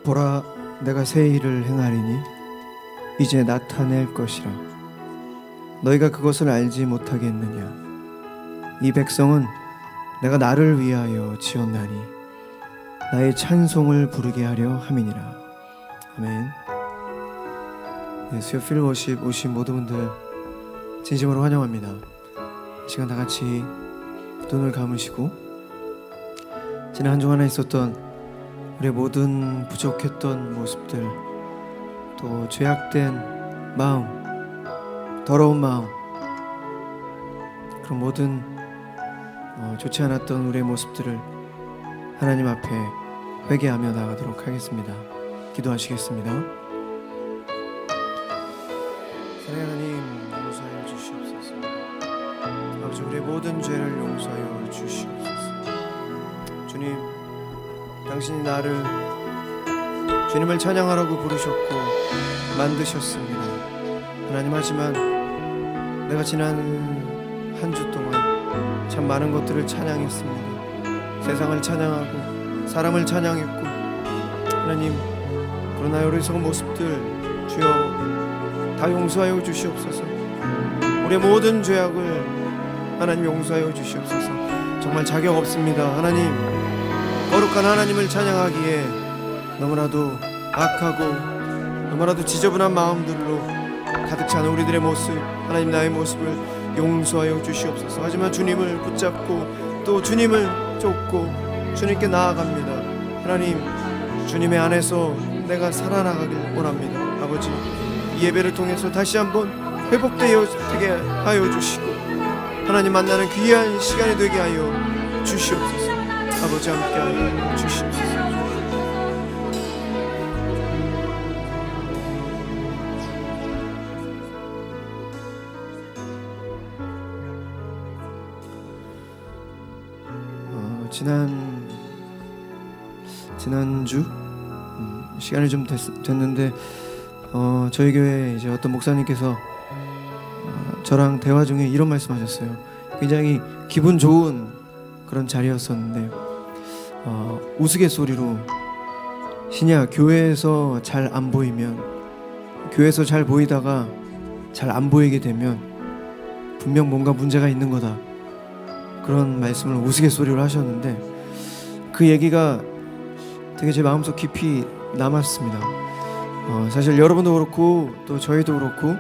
보라, 내가 새 일을 행하리니 이제 나타낼 것이라. 너희가 그것을 알지 못하겠느냐? 이 백성은 내가 나를 위하여 지었나니 나의 찬송을 부르게 하려 함이니라. 아멘. 네, 수요 필워십 오신 모든 분들 진심으로 환영합니다. 이 시간 다 같이 눈을 감으시고 지난 한 주간에 있었던 우리의 모든 부족했던 모습들, 또 죄악된 마음, 더러운 마음, 그런 모든 좋지 않았던 우리의 모습들을 하나님 앞에 회개하며 나가도록 하겠습니다. 기도하시겠습니다. 사랑하는 하나님, 용서하여 주시옵소서. 아버지, 우리의 모든 죄를 용서하여 주시옵소서. 주님, 당신이 나를 주님을 찬양하라고 부르셨고 만드셨습니다. 하나님, 하지만 내가 지난 한 주 동안 참 많은 것들을 찬양했습니다. 세상을 찬양하고 사람을 찬양했고, 하나님, 그러나 어리석은 모습들 주여 다 용서하여 주시옵소서. 우리의 모든 죄악을 하나님 용서하여 주시옵소서. 정말 자격 없습니다. 하나님, 거룩한 하나님을 찬양하기에 너무나도 악하고 너무나도 지저분한 마음들로 가득 찬 우리들의 모습, 하나님, 나의 모습을 용서하여 주시옵소서. 하지만 주님을 붙잡고 또 주님을 쫓고 주님께 나아갑니다. 하나님, 주님의 안에서 내가 살아나가길 원합니다. 아버지, 이 예배를 통해서 다시 한번 회복되어 되게 하여 주시고 하나님 만나는 귀한 시간이 되게 하여 주시옵소서. 아버지, 함께 하여 주시옵소서. 지난주 시간이 좀 됐는데 저희 교회 이제 어떤 목사님께서 저랑 대화 중에 이런 말씀하셨어요. 굉장히 기분 좋은 그런 자리였었는데 우스갯소리로, 신이야, 교회에서 잘 안 보이면, 교회에서 잘 보이다가 잘 안 보이게 되면 분명 뭔가 문제가 있는 거다, 그런 말씀을 우스갯소리로 하셨는데 그 얘기가 되게 제 마음속 깊이 남았습니다. 사실 여러분도 그렇고 또 저희도 그렇고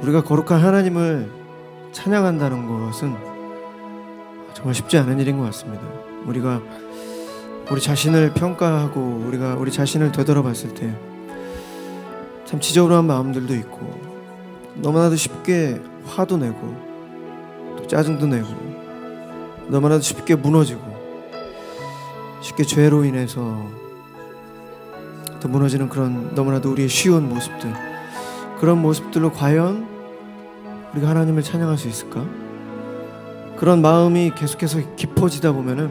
우리가 거룩한 하나님을 찬양한다는 것은 정말 쉽지 않은 일인 것 같습니다. 우리가 우리 자신을 평가하고 우리가 우리 자신을 되돌아봤을 때 참 지저분한 마음들도 있고 너무나도 쉽게 화도 내고 또 짜증도 내고 너무나도 쉽게 무너지고 쉽게 죄로 인해서 또 무너지는 그런 너무나도 우리의 쉬운 모습들, 그런 모습들로 과연 우리가 하나님을 찬양할 수 있을까? 그런 마음이 계속해서 깊어지다 보면은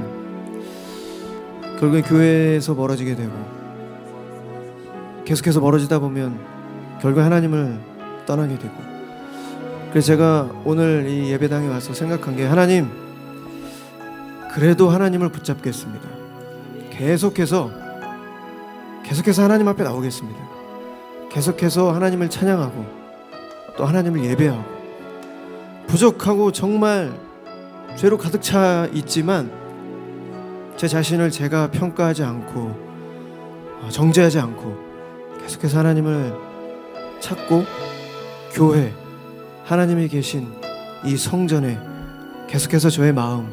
결국에 교회에서 멀어지게 되고, 계속해서 멀어지다 보면 결국에 하나님을 떠나게 되고. 그래서 제가 오늘 이 예배당에 와서 생각한 게, 하나님, 그래도 하나님을 붙잡겠습니다. 계속해서 하나님 앞에 나오겠습니다. 계속해서 하나님을 찬양하고 또 하나님을 예배하고, 부족하고 정말 죄로 가득 차 있지만 제 자신을 제가 평가하지 않고 정죄하지 않고 계속해서 하나님을 찾고, 교회, 하나님이 계신 이 성전에 계속해서 저의 마음,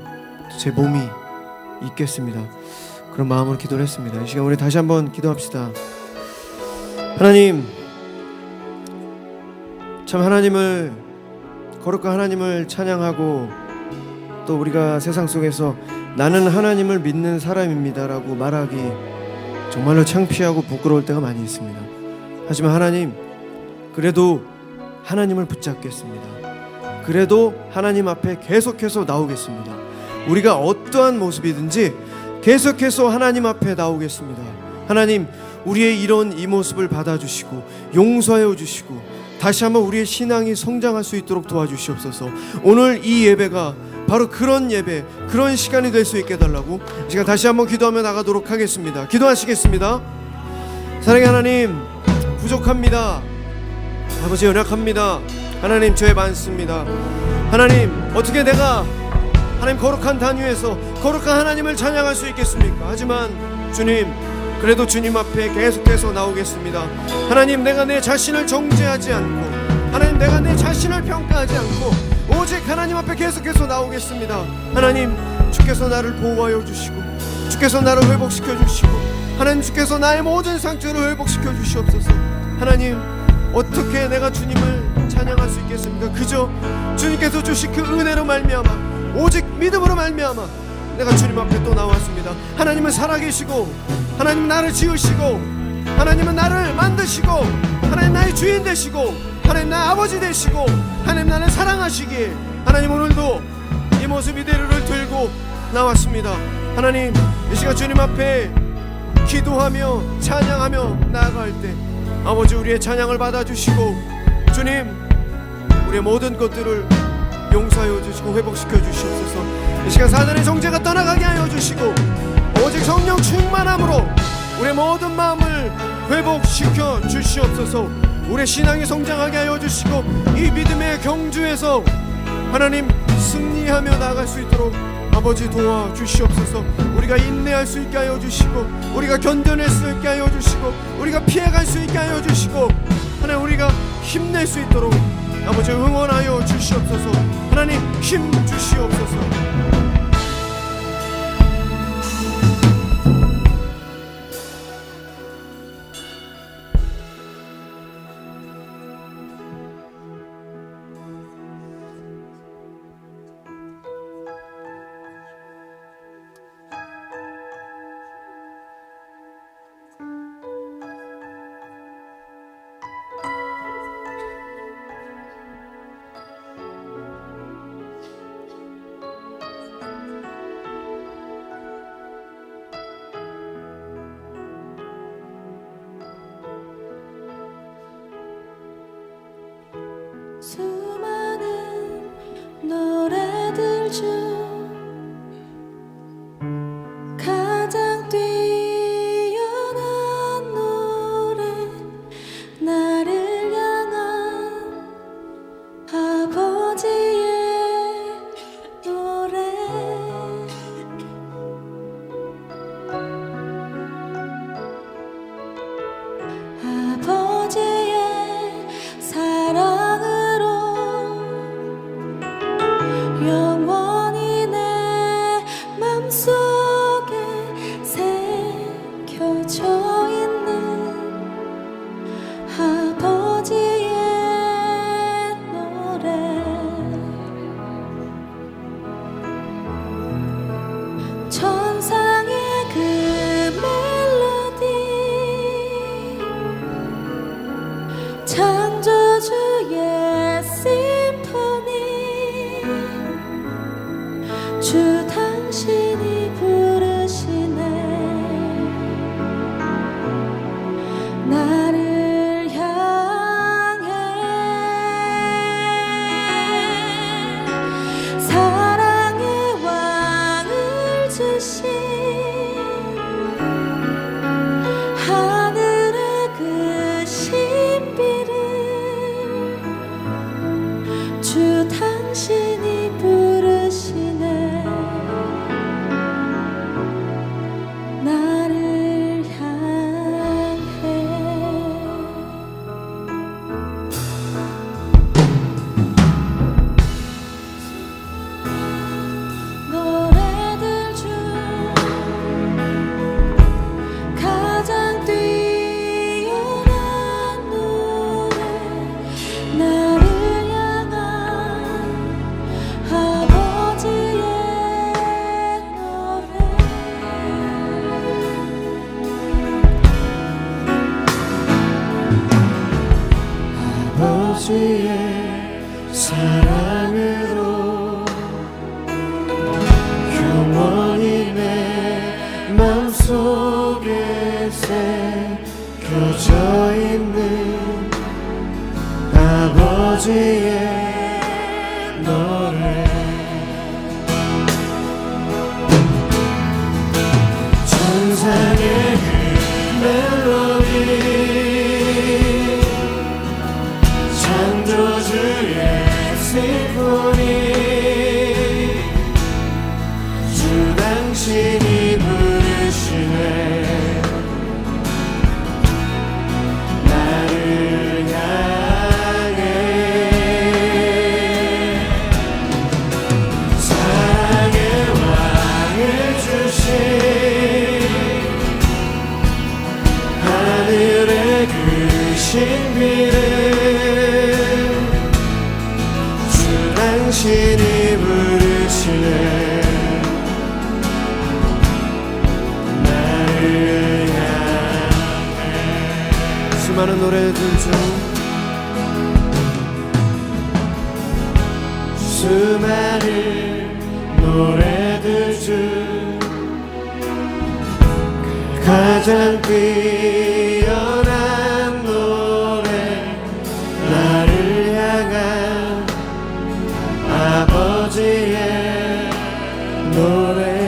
제 몸이 있겠습니다. 그런 마음으로 기도를 했습니다. 이 시간 우리 다시 한번 기도합시다. 하나님, 참 하나님을, 거룩한 하나님을 찬양하고 또 우리가 세상 속에서 나는 하나님을 믿는 사람입니다라고 말하기 정말로 창피하고 부끄러울 때가 많이 있습니다. 하지만 하나님, 그래도 하나님을 붙잡겠습니다. 그래도 하나님 앞에 계속해서 나오겠습니다. 우리가 어떠한 모습이든지 계속해서 하나님 앞에 나오겠습니다. 하나님, 우리의 이 모습을 받아주시고 용서해 주시고 다시 한번 우리의 신앙이 성장할 수 있도록 도와주시옵소서. 오늘 이 예배가 바로 그런 예배, 그런 시간이 될 수 있게 해달라고 이 시간 다시 한번 기도하며 나가도록 하겠습니다. 기도하시겠습니다. 사랑의 하나님, 부족합니다. 아버지, 연약합니다. 하나님, 죄 많습니다. 하나님, 어떻게 내가 하나님 거룩한 단 위에서 거룩한 하나님을 찬양할 수 있겠습니까? 하지만 주님, 그래도 주님 앞에 계속해서 나오겠습니다. 하나님, 내가 내 자신을 정죄하지 않고, 하나님, 내가 내 자신을 평가하지 않고 오직 하나님 앞에 계속해서 나오겠습니다. 하나님, 주께서 나를 보호하여 주시고, 주께서 나를 회복시켜 주시고, 하나님, 주께서 나의 모든 상처를 회복시켜 주시옵소서. 하나님, 어떻게 내가 주님을 찬양할 수 있겠습니까? 그저 주님께서 주신 그 은혜로 말미암아, 오직 믿음으로 말미암아 내가 주님 앞에 또 나왔습니다. 하나님은 살아계시고, 하나님은 나를 지으시고, 하나님은 나를 만드시고, 하나님 나의 주인 되시고, 하나님 나의 아버지 되시고, 하나님 나를 사랑하시기에 하나님 오늘도 이 모습 이대로를 들고 나왔습니다. 하나님, 이 시간 주님 앞에 기도하며 찬양하며 나아갈 때 아버지, 우리의 찬양을 받아주시고, 주님, 우리의 모든 것들을 용서하여 주시고 회복시켜 주시옵소서. 이 시간 사단의 정죄가 떠나가게 하여 주시고, 오직 성령 충만함으로 우리의 모든 마음을 회복시켜 주시옵소서. 우리의 신앙이 성장하게 하여 주시고, 이 믿음의 경주에서 하나님 승리하며 나아갈 수 있도록 아버지 도와주시옵소서. 우리가 인내할 수 있게 하여 주시고, 우리가 견뎌낼 수 있게 하여 주시고, 우리가 피해갈 수 있게 하여 주시고, 하나님, 우리가 힘낼 수 있도록 아버지 응원하여 주시옵소서. 하나님, 힘 주시옵소서. 수많은 노래들 중 가장 뛰어난 노래, 나를 향한 아버지의 노래. 아버지의 사랑으로 영원히 내 맘속에 새겨져 있는 아버지의 노래. 천상의 그 멜로디, 창조주의 심포니, 주 당신이 부르시네. 나를 향해 사랑의 왕을 주신 하늘의 그 신비를 주 당신이 부르시네. 나를 향해 노래들 중 가장 뛰어난 노래, 나를 향한 아버지의 노래. 아버지의 사랑으로 영원히 내 맘속에 새겨져 있는 아버지의 노래. 천상의 멜로디, 수많은 노래들 중 수많은 노래들 중 가장 뛰어난 노래 나를 향한 아버지의 노래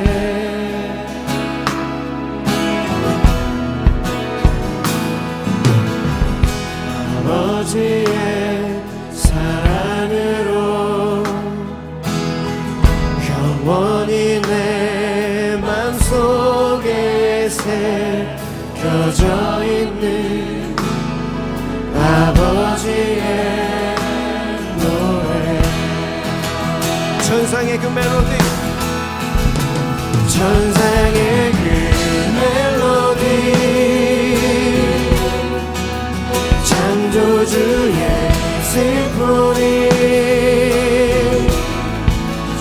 아버지의 사랑으로 영원히 내 맘속에 새겨져 있는 아버지의 노래 천상의 그 멜로디 천상의 그 멜로디 창조주의 심포니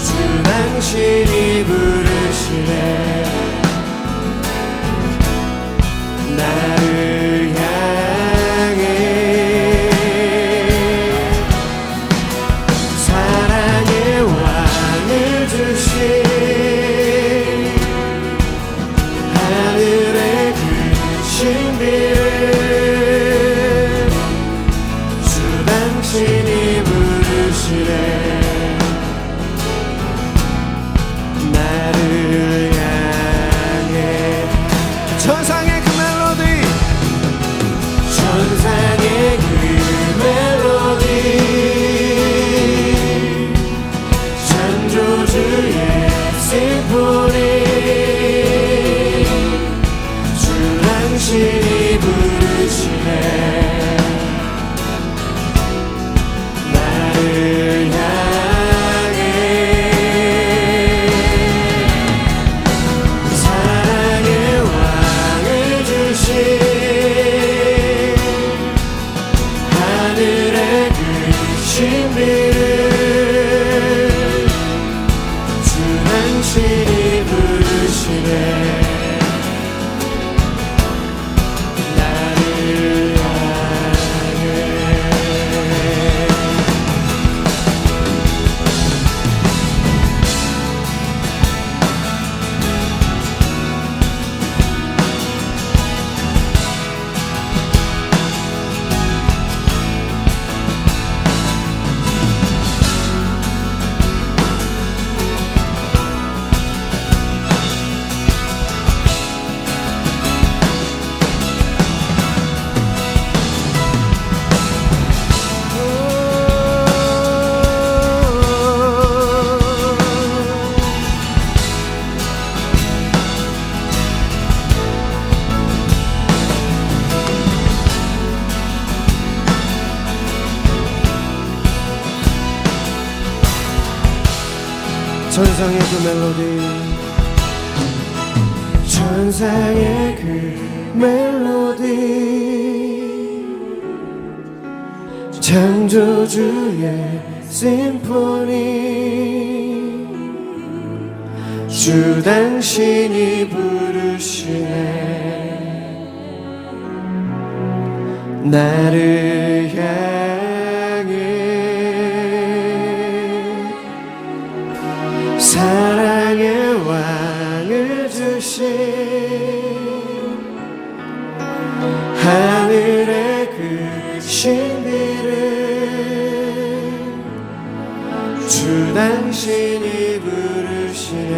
주 당신이 부르시네 나를 향해 사랑의 왕을 주신 하늘의 그 신비를 당신이 부르시네 나를 향해 천상의 그 멜로디 천상의 그 멜로디 창조주의 심포니 주 당신이 부르시네 당신이 부르시네 나를 향해 천상의 그 멜로디 천상의 그 멜로디 창조주의 심포니 주 당신이 부르시네 나를 향해 사랑의 왕을 주신 하늘의 그 신비를 주 당신이 부르시네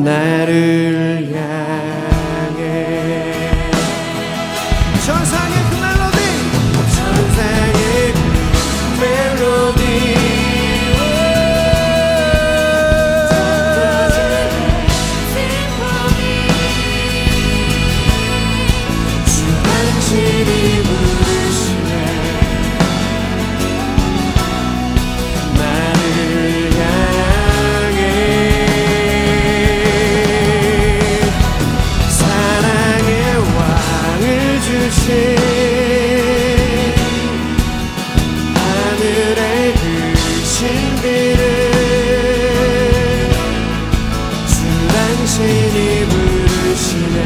나를 향해 천상의 그 멜로디 천상의 그 멜로디 하늘의 그 신비를 주 당신이 부르시네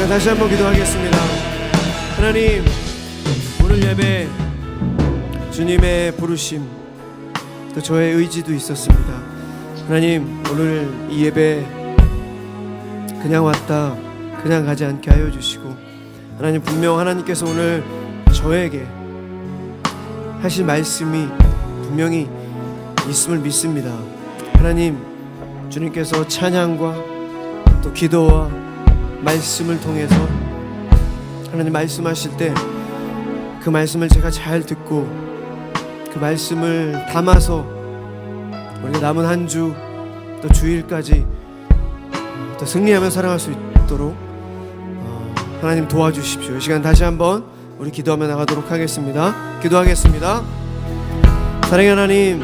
다시 한번 기도하겠습니다. 하나님, 오늘 예배 주님의 부르심 또 저의 의지도 있었습니다. 하나님, 오늘 이 예배 그냥 왔다 그냥 가지 않게 하여 주시고, 하나님, 분명 하나님께서 오늘 저에게 하실 말씀이 분명히 있음을 믿습니다. 하나님, 주님께서 찬양과 또 기도와 말씀을 통해서 하나님 말씀하실 때 그 말씀을 제가 잘 듣고 그 말씀을 담아서 우리가 남은 한 주 또 주일까지 또 승리하며 살아갈 수 있도록 하나님 도와주십시오. 이 시간 다시 한번 우리 기도하며 나가도록 하겠습니다. 기도하겠습니다. 사랑의 하나님,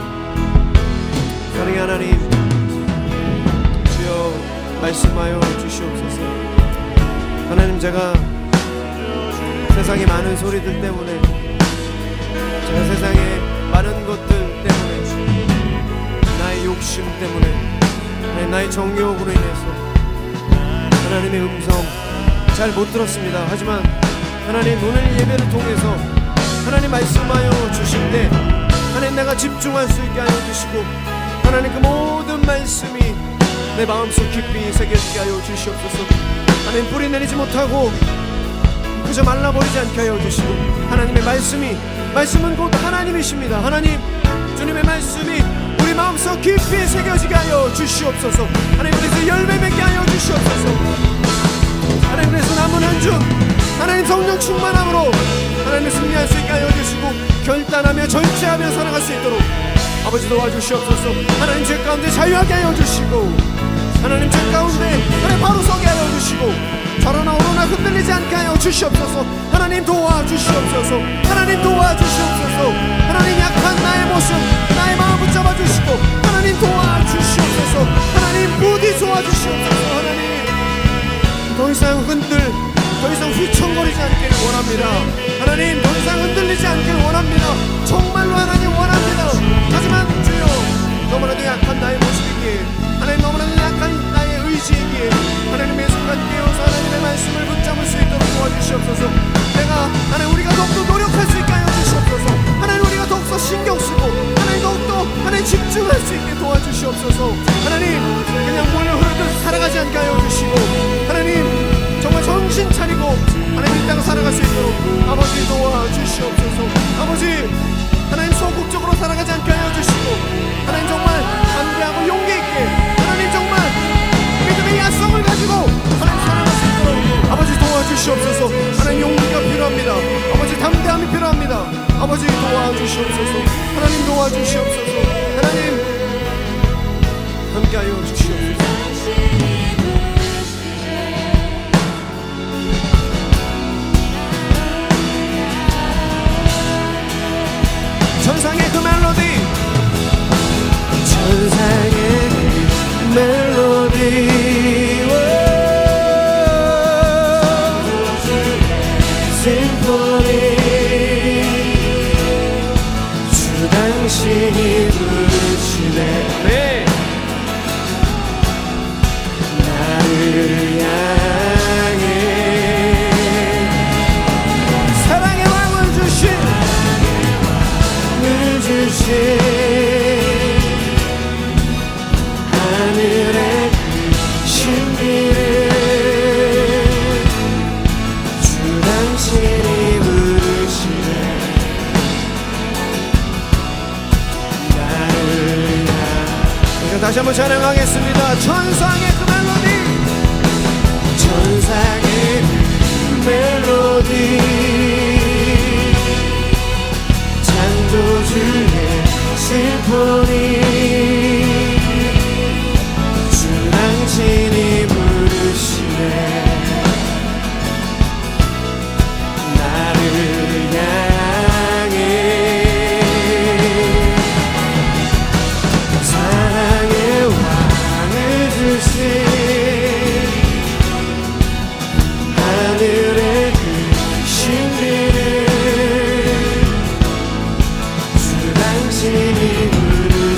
사랑의 하나님, 주여 말씀하여 주시옵소서. 하나님, 제가 세상의 많은 소리들 때문에, 제가 세상의 많은 것들 때문에, 나의 욕심 때문에, 나의 정욕으로 인해서 하나님의 음성 잘 못 들었습니다. 하지만 하나님, 오늘 예배를 통해서 하나님 말씀하여 주신데 하나님, 내가 집중할 수 있게 하여 주시고, 하나님 그 모든 말씀이 내 마음속 깊이 새겨지게 하여 주시옵소서. 하나님, 뿌리 내리지 못하고 그저 말라버리지 않게 하여 주시고, 하나님의 말씀은 곧 하나님이십니다. 하나님, 주님의 말씀이 우리 마음속 깊이 새겨지게 하여 주시옵소서. 하나님, 그래서 열매 맺게 하여 주시옵소서. 하나님, 그래서 남은 한 주 하나님 성령 충만함으로 하나님 승리할 수 있게 하여 주시고, 결단하며 절제하며 살아갈 수 있도록 아버지 도와주시옵소서. 하나님, 죄 가운데 자유하게 하여 주시고, 하나님 죄 가운데 하나님 바로 서게 하여 주시고, 저러나 오러나 흔들리지 않게 하여 주시옵소서. 하나님 도와주시옵소서. 하나님 도와주시옵소서. 하나님, 약한 나의 모습, 나의 마음 붙잡아 주시고, 하나님 도와주시옵소서. 하나님 부디 도와주시옵소서. 하나님, 더 이상 더 이상 휘청거리지 않기를 원합니다. 하나님, 더 이상 흔들리지 않기를 원합니다. 정말로 하나님 원합니다. 하지만 주여, 너무나도 약한 나의 모습이기에, 하나님 너무나도 약한 나의 의지이기에, 하나님의 순간 깨어서 하나님의 말씀을 붙잡을 수 있도록 도와주시옵소서. 하나님, 우리가 더욱더 노력할 수 있게 하여 주시옵소서. 하나님, 우리가 더욱더 신경 쓰고 하나님 더욱더 하나님 집중할 수 있게 도와주시옵소서. 하나님, 그냥 물로 흐르듯 살아가지 않게 하여 주시고, 하나님 정말 정신 차리고 하나님 이 땅을 살아갈 수 있도록 아버지 도와주시옵소서. 아버지, 하나님 소극적으로 살아가지 않게 하여 주시고, 하나님 정말 담대하고 용기 있게 하나님 정말 믿음의 야성을 가지고 하나님 살아갈 수 있도록 아버지 도와주시옵소서. 하나님, 용기가 필요합니다. 아버지, 담대함이 필요합니다. 아버지 도와주시옵소서. 하나님 도와주시옵소서. 하나님 함께하여 주시옵소서. 천상의 그 멜로디, 천상의 그 멜로디, 심포니, 주 당신이 부르시네. 네. 나를 향해 사랑의 왕을 주신 하늘의 신비를 주 당신이 부르시네. 나를 향해. 다시 한번 찬양하겠습니다. 천상의 그 멜로디, 천상의 그 멜로디, 창조주의 심포니, 주 당신이 부르시네. 나를 향해 사랑의 왕을 주신 하늘의 그 신비를 당신이 부르시네.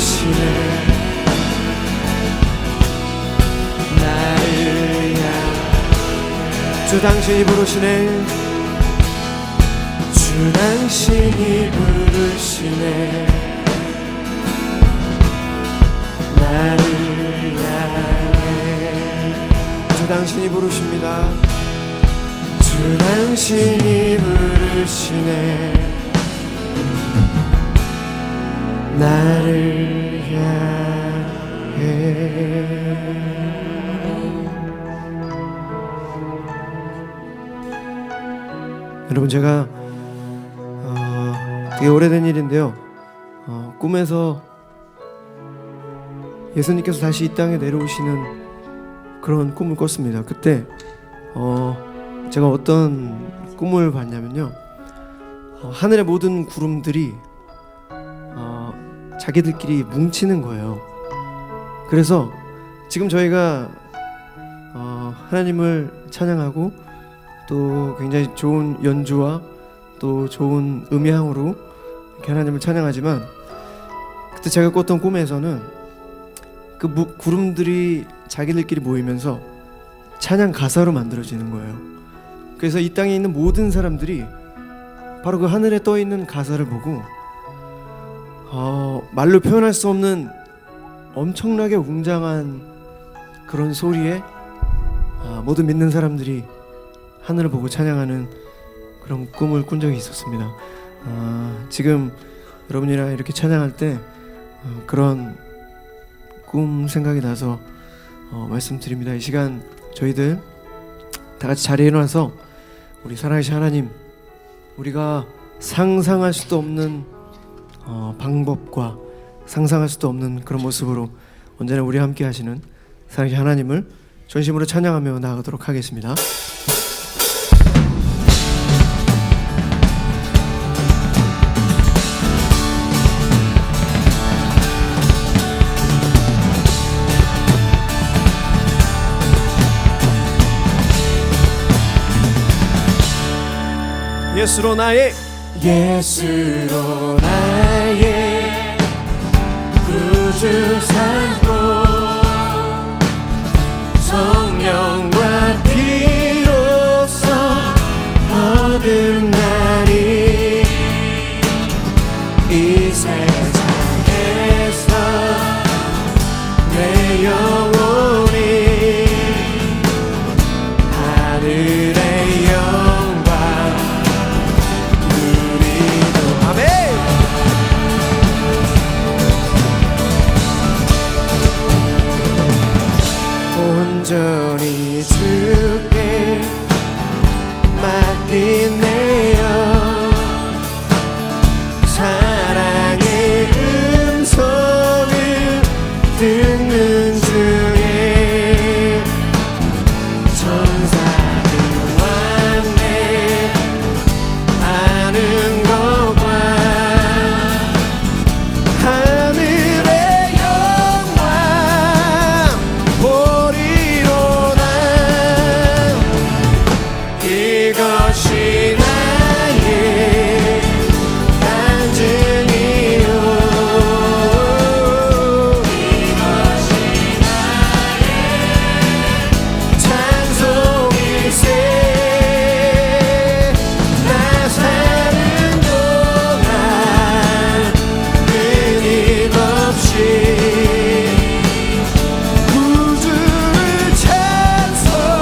당신이 부르시네. 주 당신이 부르시네. 나를 향해 주 당신이 부르십니다. 주 당신이 부르시네. 나를 향해. 여러분, 제가 되게 오래된 일인데요. 꿈에서 예수님께서 다시 이 땅에 내려오시는 그런 꿈을 꿨습니다. 그때 제가 어떤 꿈을 봤냐면요, 하늘의 모든 구름들이 자기들끼리 뭉치는 거예요. 그래서 지금 저희가 하나님을 찬양하고 또 굉장히 좋은 연주와 또 좋은 음향으로 이렇게 하나님을 찬양하지만, 그때 제가 꿨던 꿈에서는 그 구름들이 자기들끼리 모이면서 찬양 가사로 만들어지는 거예요. 그래서 이 땅에 있는 모든 사람들이 바로 그 하늘에 떠 있는 가사를 보고 말로 표현할 수 없는 엄청나게 웅장한 그런 소리에 모든 믿는 사람들이 하늘을 보고 찬양하는 그런 꿈을 꾼 적이 있었습니다. 지금 여러분이랑 이렇게 찬양할 때 그런 꿈 생각이 나서 말씀드립니다. 이 시간 저희들 다 같이 자리에 일어나서 우리 살아계신 하나님, 우리가 상상할 수도 없는 방법과 상상할 수도 없는 그런 모습으로 언제나 우리와 함께 하시는 살아계신 하나님을 전심으로 찬양하며 나아가도록 하겠습니다. 예수로 나의 구주 삼고 성령과 피로써 얻은 날이 이 세상에서 내 영혼이 하늘의 영광 누리도. 아멘. 온전히 주께 맡기네요. 사랑의 음성을 듣는 중에 천사들 왔네 아는 것과 하늘의 영광 보리로다. 이것이 나의 간증이요. 이것이 나의 찬송일세. 나 사는 동안 끊임없이 구주를 찬송하리로다.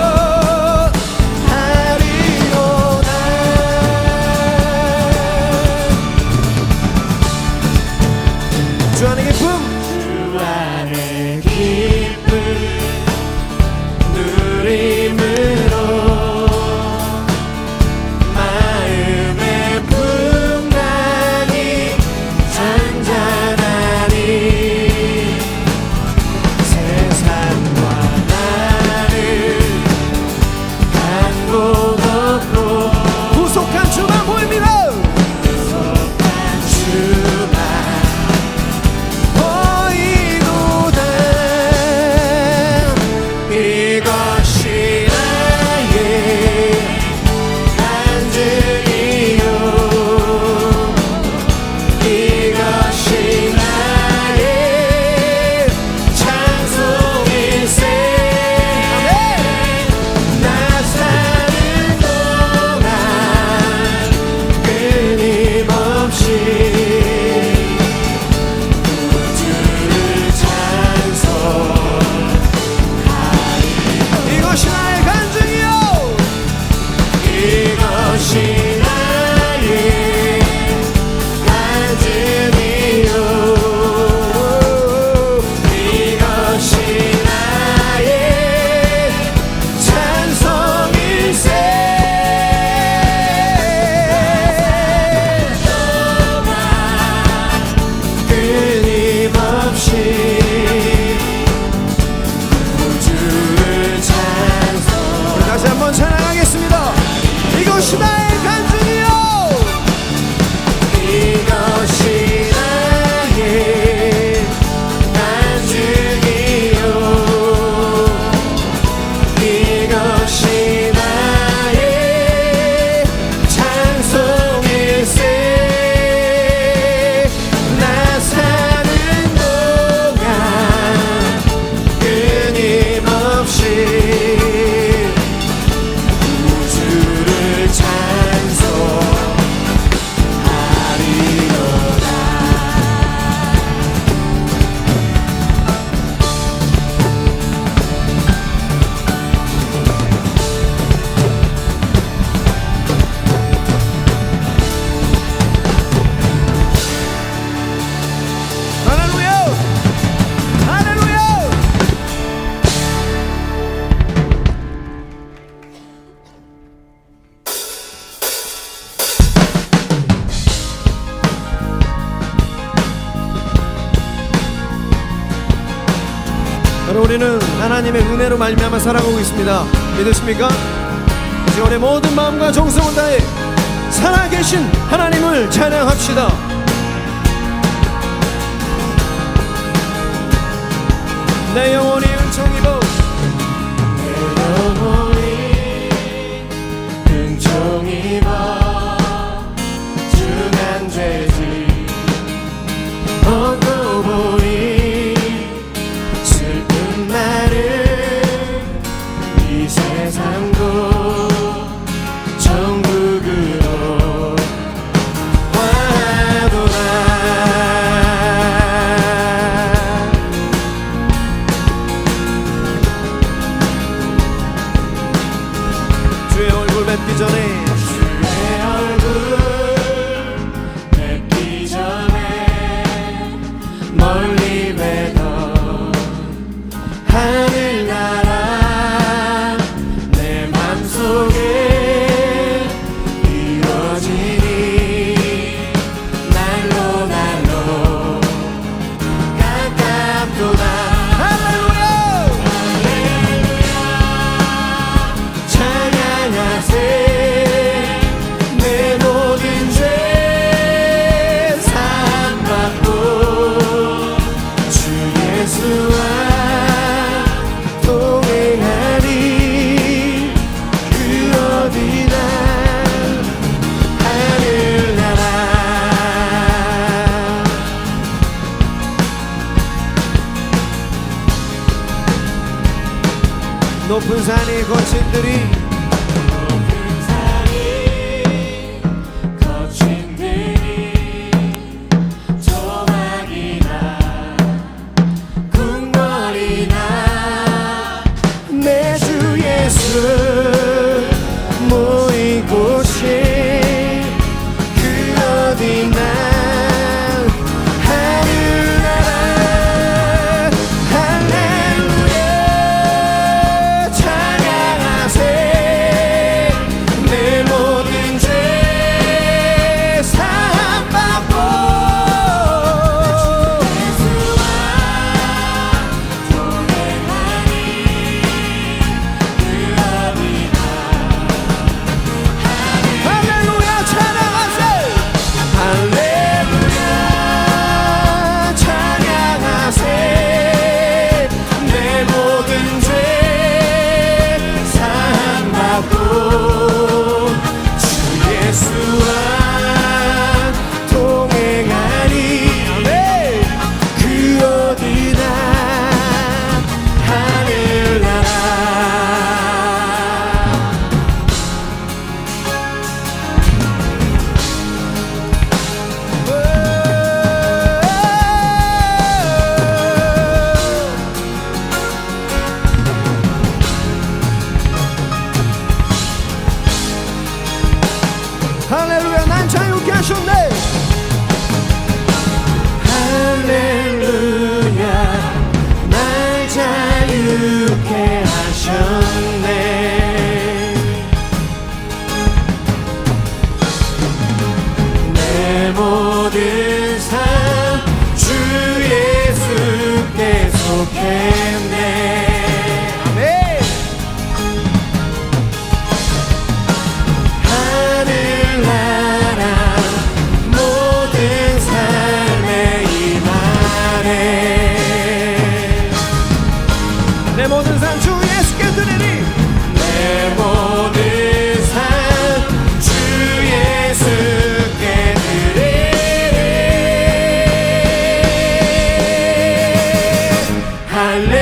우리는 하나님의 은혜로 말미암아 살아가고 있습니다. 믿으십니까? 이제 우리 모든 마음과 정성을 다해 살아계신 하나님을 찬양합시다. 내 영혼이 은총 입어, 내 영혼이 은총 입어 중한 죄지 얻고 보니 슬픈 나를 이 세상도 천국으로 와도다. 주의 얼굴 뵙기 전에, 주의 얼굴 뵙기 전에 멀리 뵈던 하늘나라 내 맘속에 이루어지니 날로 날로 가깝도다. 할렐루야 찬양하세. 내 모든 죄 사함받고 주 예수와 동행하리. 그 어디나 하늘나라. 높은 산이 거친 들이 내 주 예수 모인 곳이 그 어디나 하늘나라. 할렐루야 찬양하세. 내 모든 죄 사함받고 할렐루야 찬양하세. 할렐루야 찬양하세. 내 모든 죄 사함받고 주 예수와 동행하리. 그 어디나 하늘나라. 할렐루야 난 자유케 하셨네. 할렐루야 날 자유케 하셨네. 내 모든 삶 주 예수께 속했네. 아멘. 하늘나라 모든 삶에 임하네. 내 모든 삶 주 예수께 드리리. 내 모든 삶 주 예수께 드리리. 할렐루야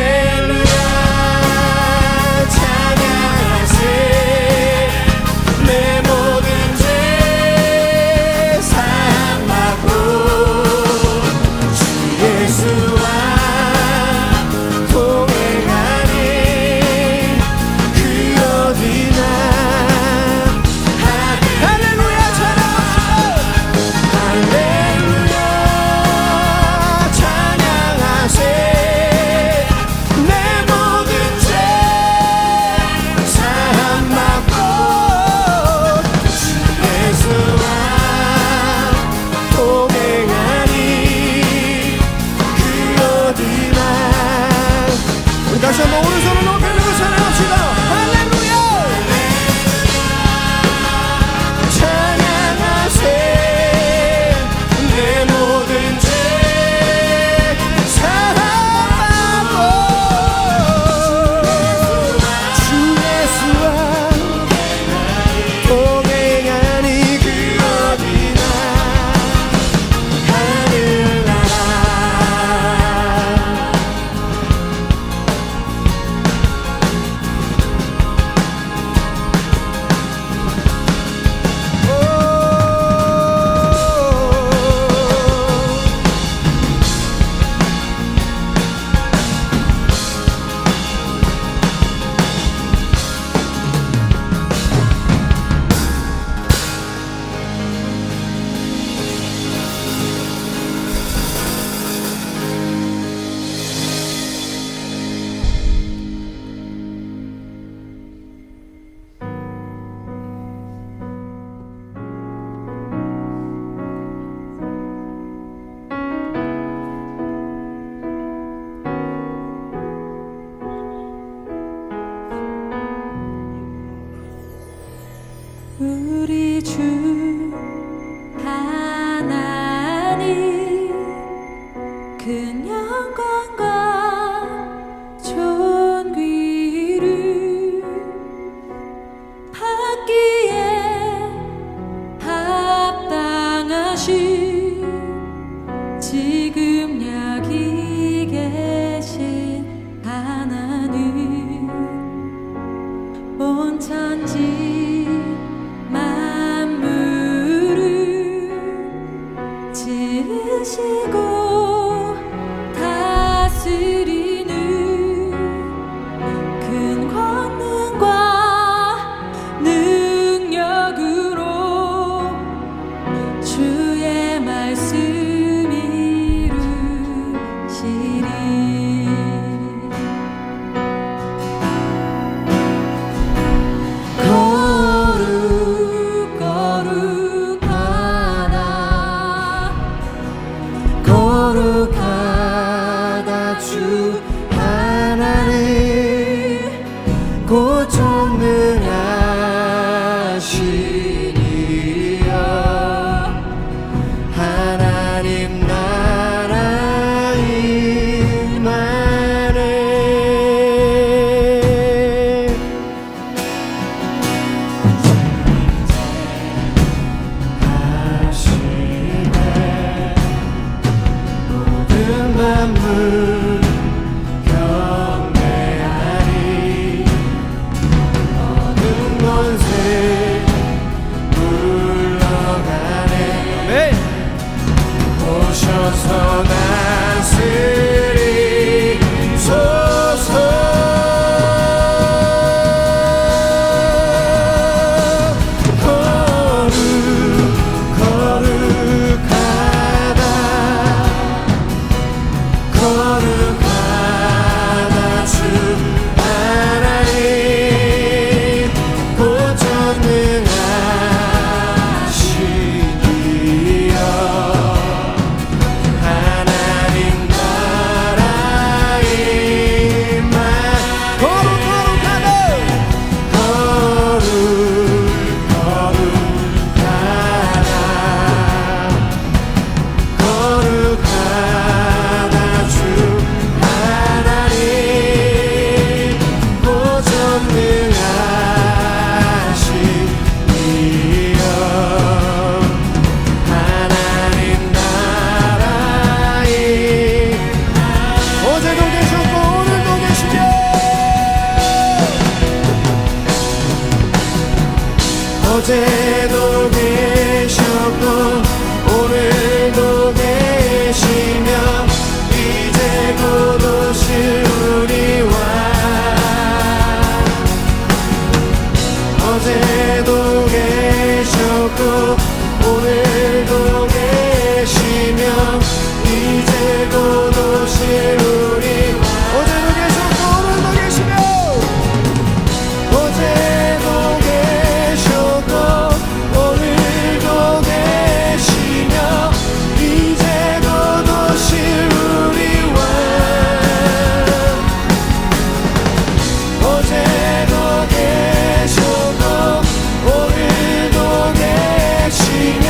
오늘도 계시며 이제 곧 오실 우리 어제도 계셨고 오늘도 계시며 어제도 계셨고 오늘도 계시며 이제 곧 오실 우리 왕 어제도 계셨고 오늘도 계시며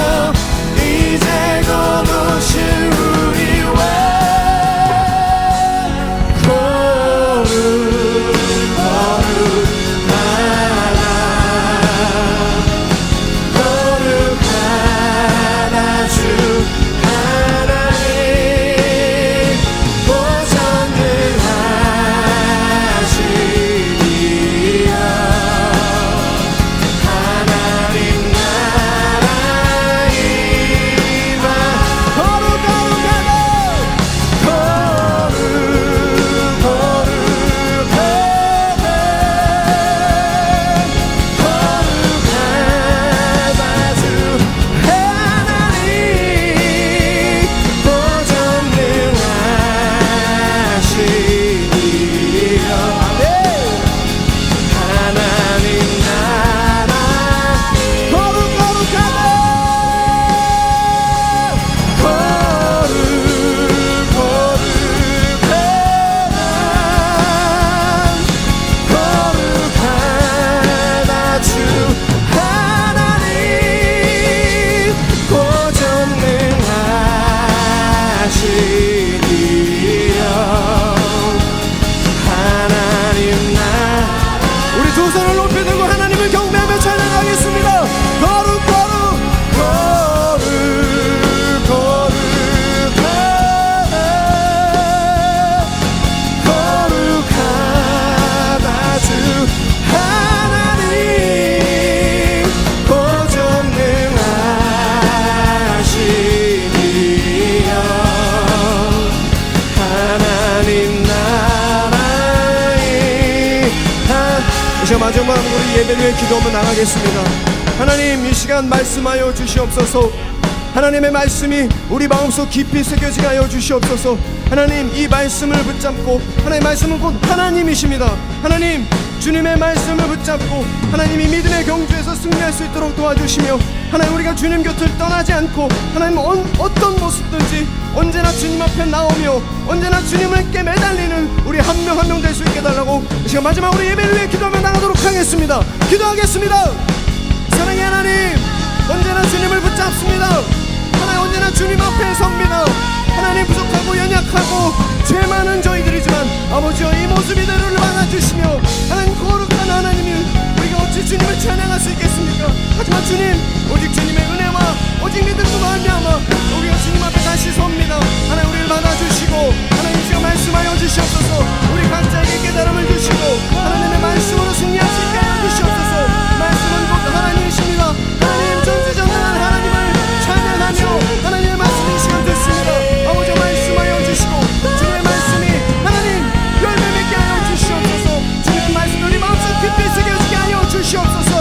이제 곧 오실 우리 왕 거룩하다 주 하나님 고전능하시니여 하나님 나라의 만 거룩하다 주 하나님 고전능하시니여 하나님 나라 거룩하다 거룩하다 주 하나님 고전능하시니여 하나님 나 우리 두 손을 높이 들고 하나님을 경배하며 찬양하겠습니다. 거룩하다 주 하나님 고전능하시니여 하나님 나라의 이 시간 마지막 우리 예배를 위해 기도하며 나가겠습니다. 하나님 이 시간 말씀하여 주시옵소서. 하나님의 말씀이 우리 마음속 깊이 새겨지게 하여 주시옵소서. 하나님 이 말씀을 붙잡고 하나님의 말씀은 곧 하나님이십니다. 하나님 주님의 말씀을 붙잡고 하나님이 믿음의 경주에서 승리할 수 있도록 도와주시며 하나님 우리가 주님 곁을 떠나지 않고 하나님 어떤 모습든지 언제나 주님 앞에 나오며 언제나 주님께 매달리는 우리 한 명 한 명 될 수 있게 달라고 이 시간 마지막 우리 예배를 위해 기도하며 나가도록 하겠습니다. 기도하겠습니다. 사랑의 하나님 언제나 주님을 붙잡습니다. 하나님 언제나 주님 앞에 섭니다. 하나님 부족하고 연약하고 죄 많은 저희들이지만 아버지여 이 모습 이대로를 받아주시며 하나님 거룩한 하나님이 우리가 어찌 주님을 찬양할 수 있겠습니까? 하지만 주님 오직 주님의 은혜와 오직 믿음으로 말미암아 우리가 주님 앞에 다시 섭니다. 하나님 우리를 받아주시고 하나님 이 시간 말씀하여 주시옵소서. 우리 각자에게 깨달음을 주시고 하나님의 말씀으로 승리할 수 있게 하여 주시옵소서. 말씀은 곧 하나님이십니다. 하나님 전지전능한 하나님을 찬양하며 하나님의 말씀이 이 시간 듣습니다. 아버지 말씀하여 주시고 주님의 말씀이 하나님 열매 맺게 하여 주시옵소서. 주님의 말씀을 우리 마음속 깊이 새겨지게 하여 주시옵소서.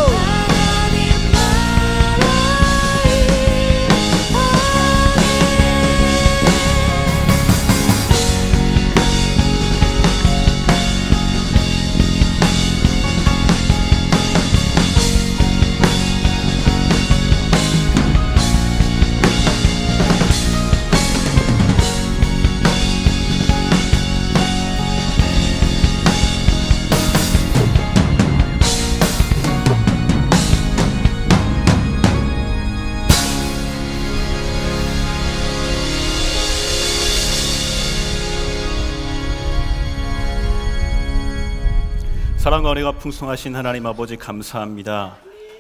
사랑과 은혜가 풍성하신 하나님 아버지 감사합니다.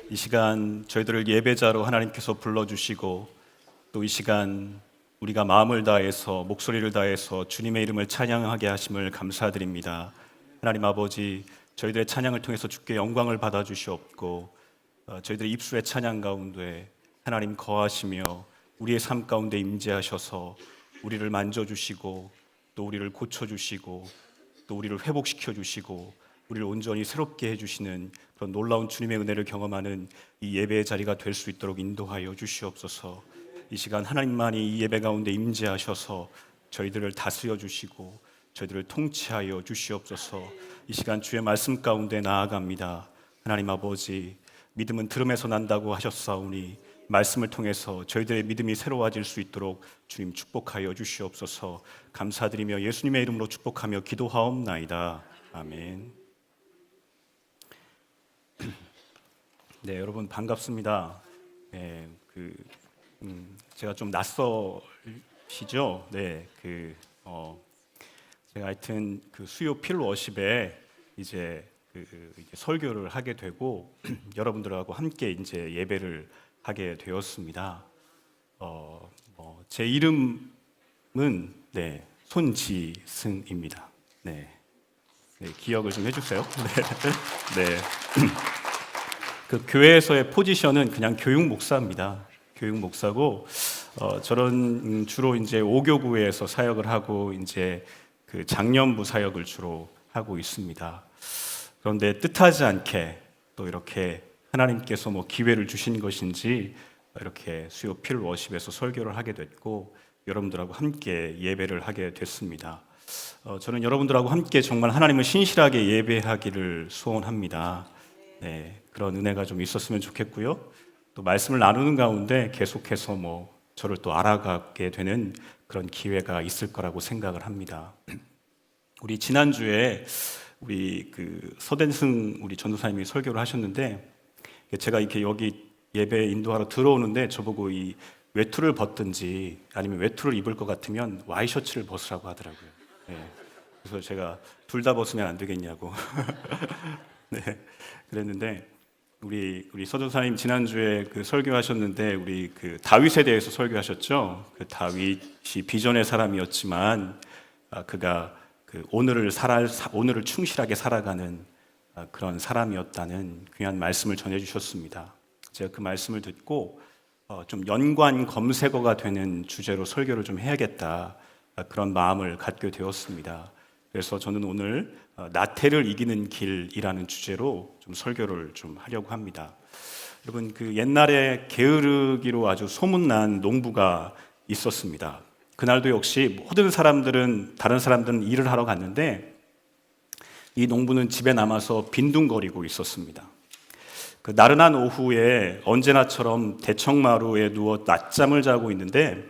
이 시간 저희들을 예배자로 하나님께서 불러주시고 또 이 시간 우리가 마음을 다해서 목소리를 다해서 주님의 이름을 찬양하게 하심을 감사드립니다. 하나님 아버지 저희들의 찬양을 통해서 주께 영광을 받아주시옵고 저희들의 입술의 찬양 가운데 하나님 거하시며 우리의 삶 가운데 임재하셔서 우리를 만져주시고 또 우리를 고쳐주시고 또 우리를 회복시켜주시고 우리를 온전히 새롭게 해주시는 그런 놀라운 주님의 은혜를 경험하는 이 예배의 자리가 될 수 있도록 인도하여 주시옵소서. 이 시간 하나님만이 이 예배 가운데 임재하셔서 저희들을 다스려 주시고 저희들을 통치하여 주시옵소서. 이 시간 주의 말씀 가운데 나아갑니다. 하나님 아버지, 믿음은 들음에서 난다고 하셨사오니 말씀을 통해서 저희들의 믿음이 새로워질 수 있도록 주님 축복하여 주시옵소서. 감사드리며 예수님의 이름으로 축복하며 기도하옵나이다. 아멘. 네, 여러분 반갑습니다. 네, 제가 좀 낯설시죠? 네, 제가 하여튼 수요 필워십에 이제 이제 설교를 하게 되고 여러분들하고 함께 이제 예배를 하게 되었습니다. 제 이름은 네, 손지승입니다. 네, 기억을 좀 해주세요. 네, 네. 그 교회에서의 포지션은 그냥 교육 목사입니다. 교육 목사고 저는 주로 이제 5교구에서 사역을 하고 이제 그 장년부 사역을 주로 하고 있습니다. 그런데 뜻하지 않게 또 이렇게 하나님께서 뭐 기회를 주신 것인지 이렇게 수요 필워십에서 설교를 하게 됐고 여러분들하고 함께 예배를 하게 됐습니다. 저는 여러분들하고 함께 정말 하나님을 신실하게 예배하기를 소원합니다. 네, 그런 은혜가 좀 있었으면 좋겠고요. 또 말씀을 나누는 가운데 계속해서 뭐 저를 또 알아가게 되는 그런 기회가 있을 거라고 생각을 합니다. 우리 지난주에 우리 서댄승 우리 전도사님이 설교를 하셨는데 제가 이렇게 여기 예배 인도하러 들어오는데 저보고 이 외투를 벗든지 아니면 외투를 입을 것 같으면 와이셔츠를 벗으라고 하더라고요. 네, 그래서 제가 둘 다 벗으면 안 되겠냐고. 네, 그랬는데 우리 서전사님 지난주에 설교하셨는데 우리 다윗에 대해서 설교하셨죠. 다윗이 비전의 사람이었지만 그가 오늘을 충실하게 살아가는 그런 사람이었다는 귀한 말씀을 전해주셨습니다. 제가 그 말씀을 듣고 좀 연관 검색어가 되는 주제로 설교를 좀 해야겠다 그런 마음을 갖게 되었습니다. 그래서 저는 오늘 나태를 이기는 길이라는 주제로 좀 설교를 좀 하려고 합니다. 여러분 옛날에 게으르기로 아주 소문난 농부가 있었습니다. 그날도 역시 다른 사람들은 일을 하러 갔는데 이 농부는 집에 남아서 빈둥거리고 있었습니다. 나른한 오후에 언제나처럼 대청마루에 누워 낮잠을 자고 있는데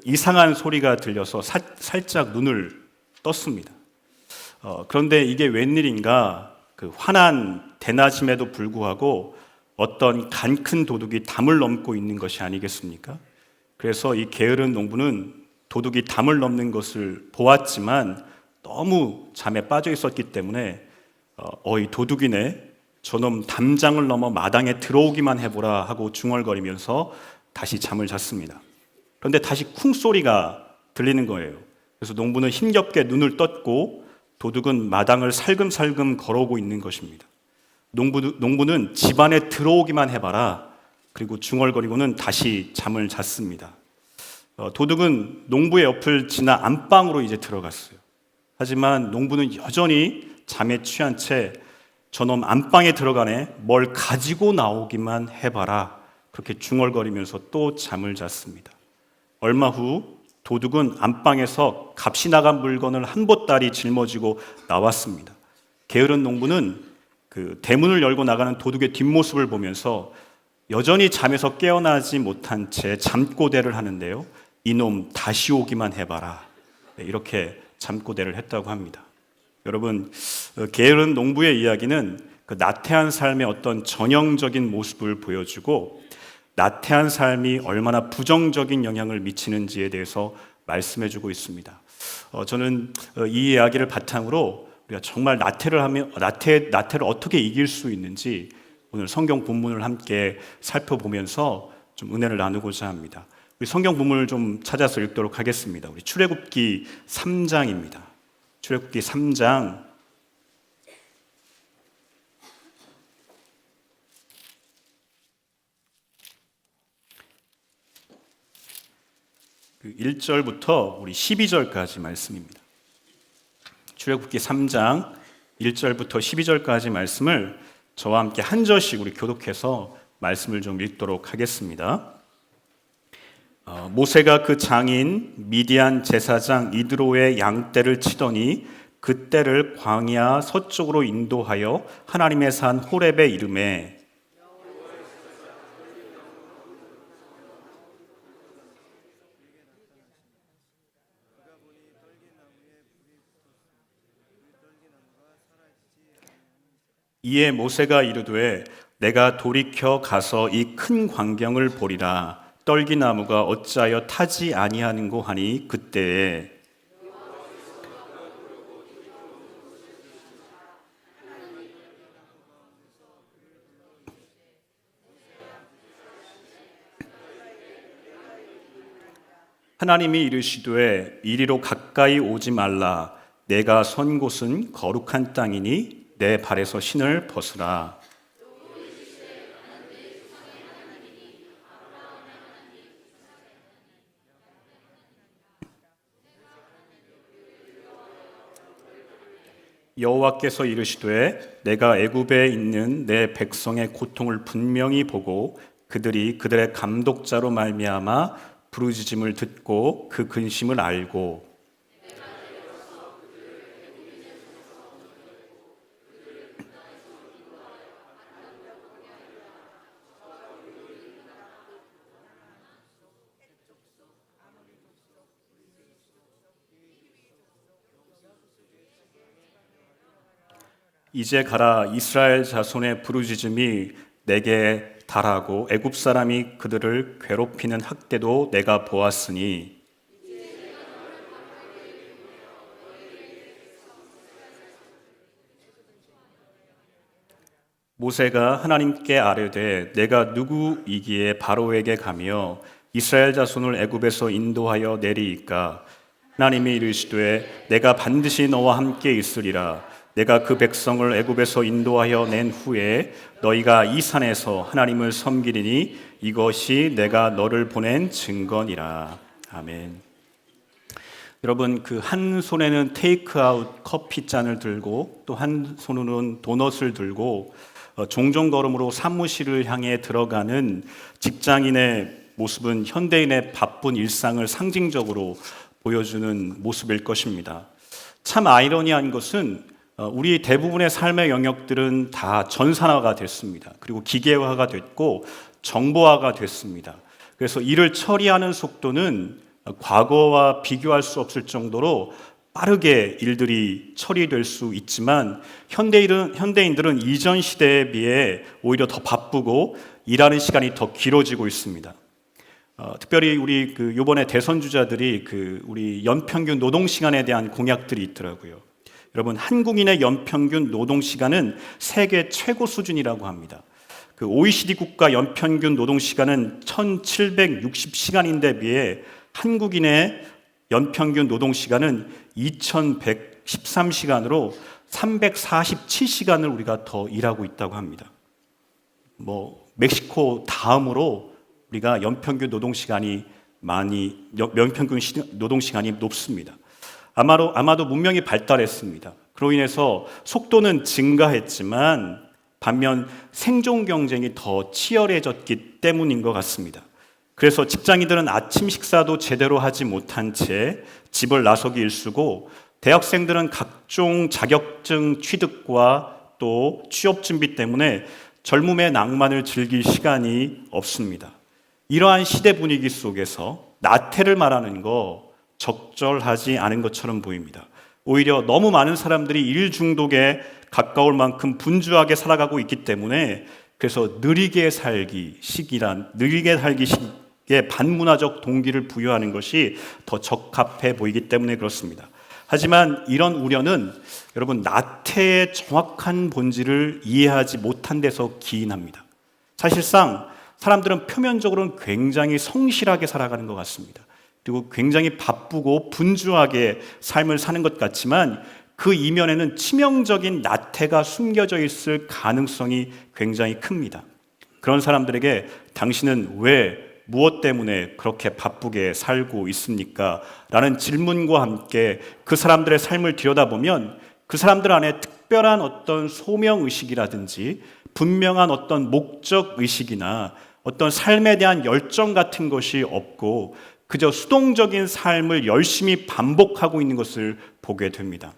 이상한 소리가 들려서 살짝 눈을 떴습니다. 그런데 이게 웬일인가 환한 대낮임에도 불구하고 어떤 간 큰 도둑이 담을 넘고 있는 것이 아니겠습니까? 그래서 이 게으른 농부는 도둑이 담을 넘는 것을 보았지만 너무 잠에 빠져 있었기 때문에 이 도둑이네, 저놈 담장을 넘어 마당에 들어오기만 해보라 하고 중얼거리면서 다시 잠을 잤습니다. 그런데 다시 쿵 소리가 들리는 거예요. 그래서 농부는 힘겹게 눈을 떴고 도둑은 마당을 살금살금 걸어오고 있는 것입니다. 농부는 집안에 들어오기만 해봐라. 그리고 중얼거리고는 다시 잠을 잤습니다. 도둑은 농부의 옆을 지나 안방으로 이제 들어갔어요. 하지만 농부는 여전히 잠에 취한 채 저놈 안방에 들어가네, 뭘 가지고 나오기만 해봐라. 그렇게 중얼거리면서 또 잠을 잤습니다. 얼마 후 도둑은 안방에서 값이 나간 물건을 한 보따리 짊어지고 나왔습니다. 게으른 농부는 대문을 열고 나가는 도둑의 뒷모습을 보면서 여전히 잠에서 깨어나지 못한 채 잠꼬대를 하는데요. 이놈 다시 오기만 해봐라. 이렇게 잠꼬대를 했다고 합니다. 여러분, 게으른 농부의 이야기는 나태한 삶의 어떤 전형적인 모습을 보여주고 나태한 삶이 얼마나 부정적인 영향을 미치는지에 대해서 말씀해주고 있습니다. 저는 이 이야기를 바탕으로 우리가 정말 나태를 어떻게 이길 수 있는지 오늘 성경 본문을 함께 살펴보면서 좀 은혜를 나누고자 합니다. 우리 성경 본문을 좀 찾아서 읽도록 하겠습니다. 우리 출애굽기 3장입니다. 출애굽기 3장 1절부터 우리 12절까지 말씀입니다. 출애굽기 3장 1절부터 12절까지 말씀을 저와 함께 한 절씩 우리 교독해서 말씀을 좀 읽도록 하겠습니다. 모세가 그 장인 미디안 제사장 이드로의 양떼를 치더니 그 떼를 광야 서쪽으로 인도하여 하나님의 산 호렙에 이르매 이에 모세가 이르되 내가 돌이켜 가서 이 큰 광경을 보리라. 떨기나무가 어찌하여 타지 아니하는고 하니 그때에 하나님이 이르시되 이리로 가까이 오지 말라. 내가 선 곳은 거룩한 땅이니 내 발에서 신을 벗으라. 여호와께서 이르시되 내가 애굽에 있는 내 백성의 고통을 분명히 보고 그들이 그들의 감독자로 말미암아 부르짖음을 듣고 그 근심을 알고 이제 가라. 이스라엘 자손의 부르짖음이 내게 달하고 애굽 사람이 그들을 괴롭히는 학대도 내가 보았으니 모세가 하나님께 아뢰되 내가 누구이기에 바로에게 가며 이스라엘 자손을 애굽에서 인도하여 내리이까. 하나님이 이르시되 내가 반드시 너와 함께 있으리라. 내가 그 백성을 애굽에서 인도하여 낸 후에 너희가 이 산에서 하나님을 섬기리니 이것이 내가 너를 보낸 증거니라. 아멘. 여러분, 그 한 손에는 테이크아웃 커피 잔을 들고 또 한 손으로는 도넛을 들고 종종 걸음으로 사무실을 향해 들어가는 직장인의 모습은 현대인의 바쁜 일상을 상징적으로 보여주는 모습일 것입니다. 참 아이러니한 것은 우리 대부분의 삶의 영역들은 다 전산화가 됐습니다. 그리고 기계화가 됐고 정보화가 됐습니다. 그래서 일을 처리하는 속도는 과거와 비교할 수 없을 정도로 빠르게 일들이 처리될 수 있지만 현대인들은 이전 시대에 비해 오히려 더 바쁘고 일하는 시간이 더 길어지고 있습니다. 특별히 우리 이번에 대선 주자들이 우리 연평균 노동 시간에 대한 공약들이 있더라고요. 여러분, 한국인의 연평균 노동 시간은 세계 최고 수준이라고 합니다. 그 OECD 국가 연평균 노동 시간은 1,760시간인데 비해 한국인의 연평균 노동 시간은 2,113시간으로 347시간을 우리가 더 일하고 있다고 합니다. 멕시코 다음으로 우리가 연평균 노동 시간이 노동 시간이 높습니다. 아마도 문명이 발달했습니다. 그로 인해서 속도는 증가했지만 반면 생존 경쟁이 더 치열해졌기 때문인 것 같습니다. 그래서 직장인들은 아침 식사도 제대로 하지 못한 채 집을 나서기 일쑤고 대학생들은 각종 자격증 취득과 또 취업 준비 때문에 젊음의 낭만을 즐길 시간이 없습니다. 이러한 시대 분위기 속에서 나태를 말하는 거 적절하지 않은 것처럼 보입니다. 오히려 너무 많은 사람들이 일 중독에 가까울 만큼 분주하게 살아가고 있기 때문에 그래서 느리게 살기 시기에 반문화적 동기를 부여하는 것이 더 적합해 보이기 때문에 그렇습니다. 하지만 이런 우려는 여러분 나태의 정확한 본질을 이해하지 못한 데서 기인합니다. 사실상 사람들은 표면적으로는 굉장히 성실하게 살아가는 것 같습니다. 그리고 굉장히 바쁘고 분주하게 삶을 사는 것 같지만 그 이면에는 치명적인 나태가 숨겨져 있을 가능성이 굉장히 큽니다. 그런 사람들에게 당신은 무엇 때문에 그렇게 바쁘게 살고 있습니까? 라는 질문과 함께 그 사람들의 삶을 들여다보면 그 사람들 안에 특별한 어떤 소명의식이라든지 분명한 어떤 목적의식이나 어떤 삶에 대한 열정 같은 것이 없고 그저 수동적인 삶을 열심히 반복하고 있는 것을 보게 됩니다.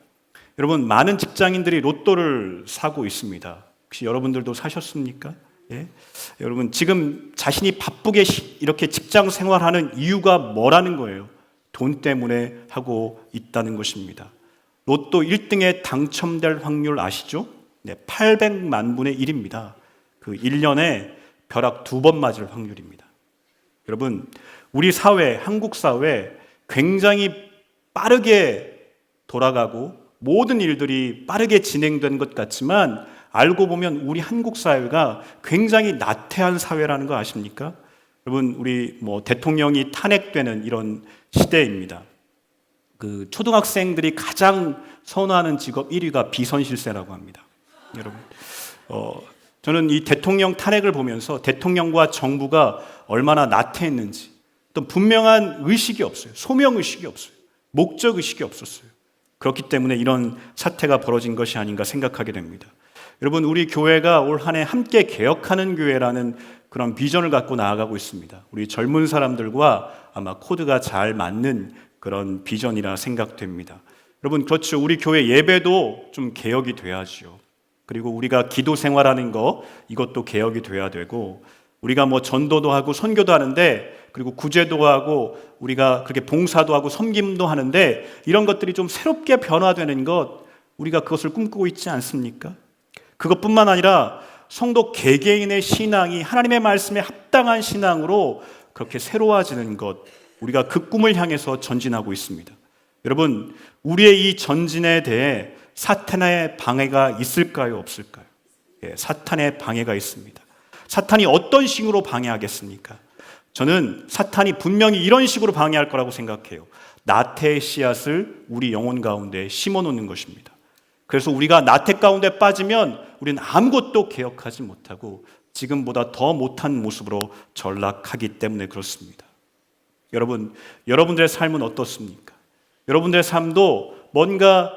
여러분, 많은 직장인들이 로또를 사고 있습니다. 혹시 여러분들도 사셨습니까? 예? 여러분, 지금 자신이 바쁘게 이렇게 직장 생활하는 이유가 뭐라는 거예요? 돈 때문에 하고 있다는 것입니다. 로또 1등에 당첨될 확률 아시죠? 네, 800만 분의 1입니다. 그 1년에 벼락 2번 맞을 확률입니다. 여러분, 우리 사회, 한국 사회 굉장히 빠르게 돌아가고 모든 일들이 빠르게 진행된 것 같지만 알고 보면 우리 한국 사회가 굉장히 나태한 사회라는 거 아십니까? 여러분, 우리 대통령이 탄핵되는 이런 시대입니다. 그 초등학생들이 가장 선호하는 직업 1위가 비선실세라고 합니다. 여러분, 저는 이 대통령 탄핵을 보면서 대통령과 정부가 얼마나 나태했는지, 또 분명한 의식이 없어요. 소명 의식이 없어요. 목적 의식이 없었어요. 그렇기 때문에 이런 사태가 벌어진 것이 아닌가 생각하게 됩니다. 여러분, 우리 교회가 올 한 해 함께 개혁하는 교회라는 그런 비전을 갖고 나아가고 있습니다. 우리 젊은 사람들과 아마 코드가 잘 맞는 그런 비전이라 생각됩니다. 여러분, 그렇죠. 우리 교회 예배도 좀 개혁이 돼야죠. 그리고 우리가 기도 생활하는 거, 이것도 개혁이 돼야 되고, 우리가 전도도 하고 선교도 하는데, 그리고 구제도 하고 우리가 그렇게 봉사도 하고 섬김도 하는데, 이런 것들이 좀 새롭게 변화되는 것, 우리가 그것을 꿈꾸고 있지 않습니까? 그것뿐만 아니라 성도 개개인의 신앙이 하나님의 말씀에 합당한 신앙으로 그렇게 새로워지는 것, 우리가 그 꿈을 향해서 전진하고 있습니다. 여러분, 우리의 이 전진에 대해 사탄의 방해가 있을까요, 없을까요? 예, 사탄의 방해가 있습니다. 사탄이 어떤 식으로 방해하겠습니까? 저는 사탄이 분명히 이런 식으로 방해할 거라고 생각해요. 나태의 씨앗을 우리 영혼 가운데 심어놓는 것입니다. 그래서 우리가 나태 가운데 빠지면 우리는 아무것도 개혁하지 못하고 지금보다 더 못한 모습으로 전락하기 때문에 그렇습니다. 여러분, 여러분들의 삶은 어떻습니까? 여러분들의 삶도 뭔가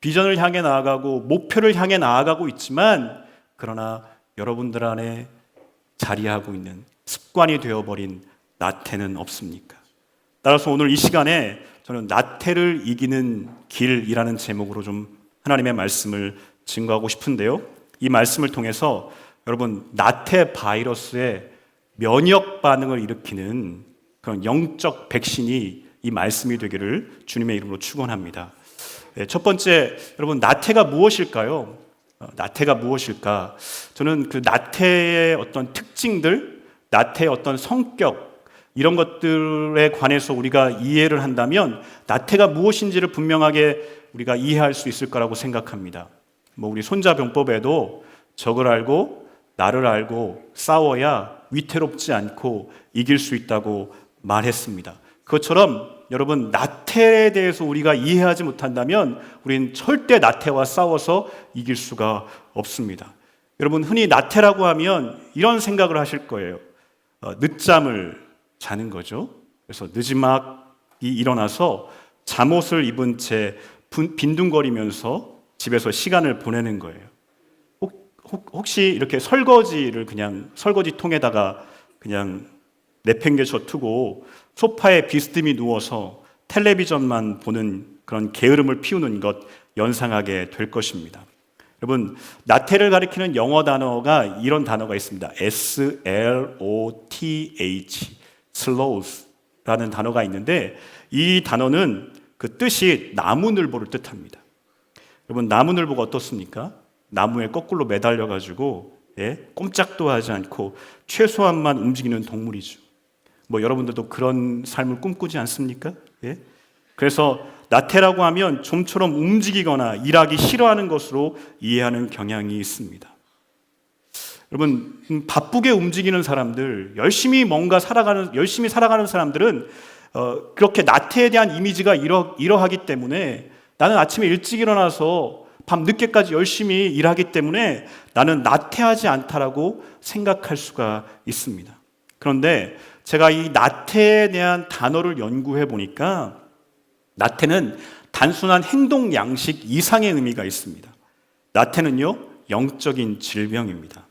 비전을 향해 나아가고 목표를 향해 나아가고 있지만, 그러나 여러분들 안에 자리하고 있는 습관이 되어버린 나태는 없습니까? 따라서 오늘 이 시간에 저는 나태를 이기는 길이라는 제목으로 좀 하나님의 말씀을 증거하고 싶은데요. 이 말씀을 통해서 여러분, 나태 바이러스의 면역 반응을 일으키는 그런 영적 백신이 이 말씀이 되기를 주님의 이름으로 축원합니다. 첫 번째, 여러분, 나태가 무엇일까요? 나태가 무엇일까? 저는 그 나태의 어떤 특징들, 나태의 어떤 성격, 이런 것들에 관해서 우리가 이해를 한다면 나태가 무엇인지를 분명하게 우리가 이해할 수 있을 거라고 생각합니다. 우리 손자병법에도 적을 알고 나를 알고 싸워야 위태롭지 않고 이길 수 있다고 말했습니다. 그것처럼 여러분, 나태에 대해서 우리가 이해하지 못한다면 우리는 절대 나태와 싸워서 이길 수가 없습니다. 여러분, 흔히 나태라고 하면 이런 생각을 하실 거예요. 늦잠을 자는 거죠. 그래서 느지막이 일어나서 잠옷을 입은 채 빈둥거리면서 집에서 시간을 보내는 거예요. 혹시 이렇게 설거지를 그냥 설거지통에다가 그냥 내팽개쳐 두고 소파에 비스듬히 누워서 텔레비전만 보는 그런 게으름을 피우는 것 연상하게 될 것입니다. 여러분, 나태를 가리키는 영어 단어가 이런 단어가 있습니다. sloth, slowth라는 단어가 있는데, 이 단어는 그 뜻이 나무늘보를 뜻합니다. 여러분, 나무늘보가 어떻습니까? 나무에 거꾸로 매달려가지고 꼼짝도 하지 않고 최소한만 움직이는 동물이죠. 여러분들도 그런 삶을 꿈꾸지 않습니까? 그래서 나태라고 하면 좀처럼 움직이거나 일하기 싫어하는 것으로 이해하는 경향이 있습니다. 여러분, 바쁘게 움직이는 사람들, 열심히 살아가는 사람들은 그렇게 나태에 대한 이미지가 이러하기 때문에, 나는 아침에 일찍 일어나서 밤 늦게까지 열심히 일하기 때문에 나는 나태하지 않다라고 생각할 수가 있습니다. 그런데 제가 이 나태에 대한 단어를 연구해 보니까 나태는 단순한 행동 양식 이상의 의미가 있습니다. 나태는요, 영적인 질병입니다.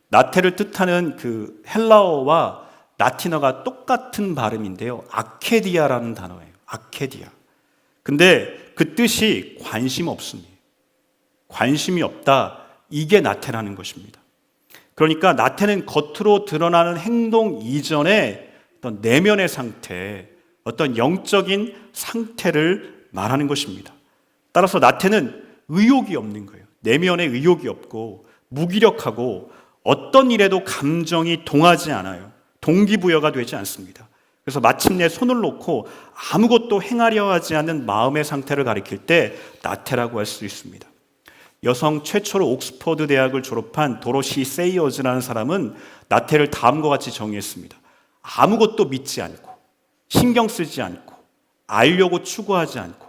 나태를 뜻하는 그 헬라어와 라틴어가 똑같은 발음인데요. 아케디아라는 단어예요. 아케디아. 근데 그 뜻이 관심 없음이에요. 관심이 없다. 이게 나태라는 것입니다. 그러니까 나태는 겉으로 드러나는 행동 이전에 어떤 내면의 상태, 어떤 영적인 상태를 말하는 것입니다. 따라서 나태는 의욕이 없는 거예요. 내면에 의욕이 없고 무기력하고 어떤 일에도 감정이 동하지 않아요. 동기부여가 되지 않습니다. 그래서 마침내 손을 놓고 아무것도 행하려 하지 않는 마음의 상태를 가리킬 때 나태라고 할 수 있습니다. 여성 최초로 옥스퍼드 대학을 졸업한 도로시 세이어즈라는 사람은 나태를 다음과 같이 정의했습니다. 아무것도 믿지 않고 신경 쓰지 않고 알려고 추구하지 않고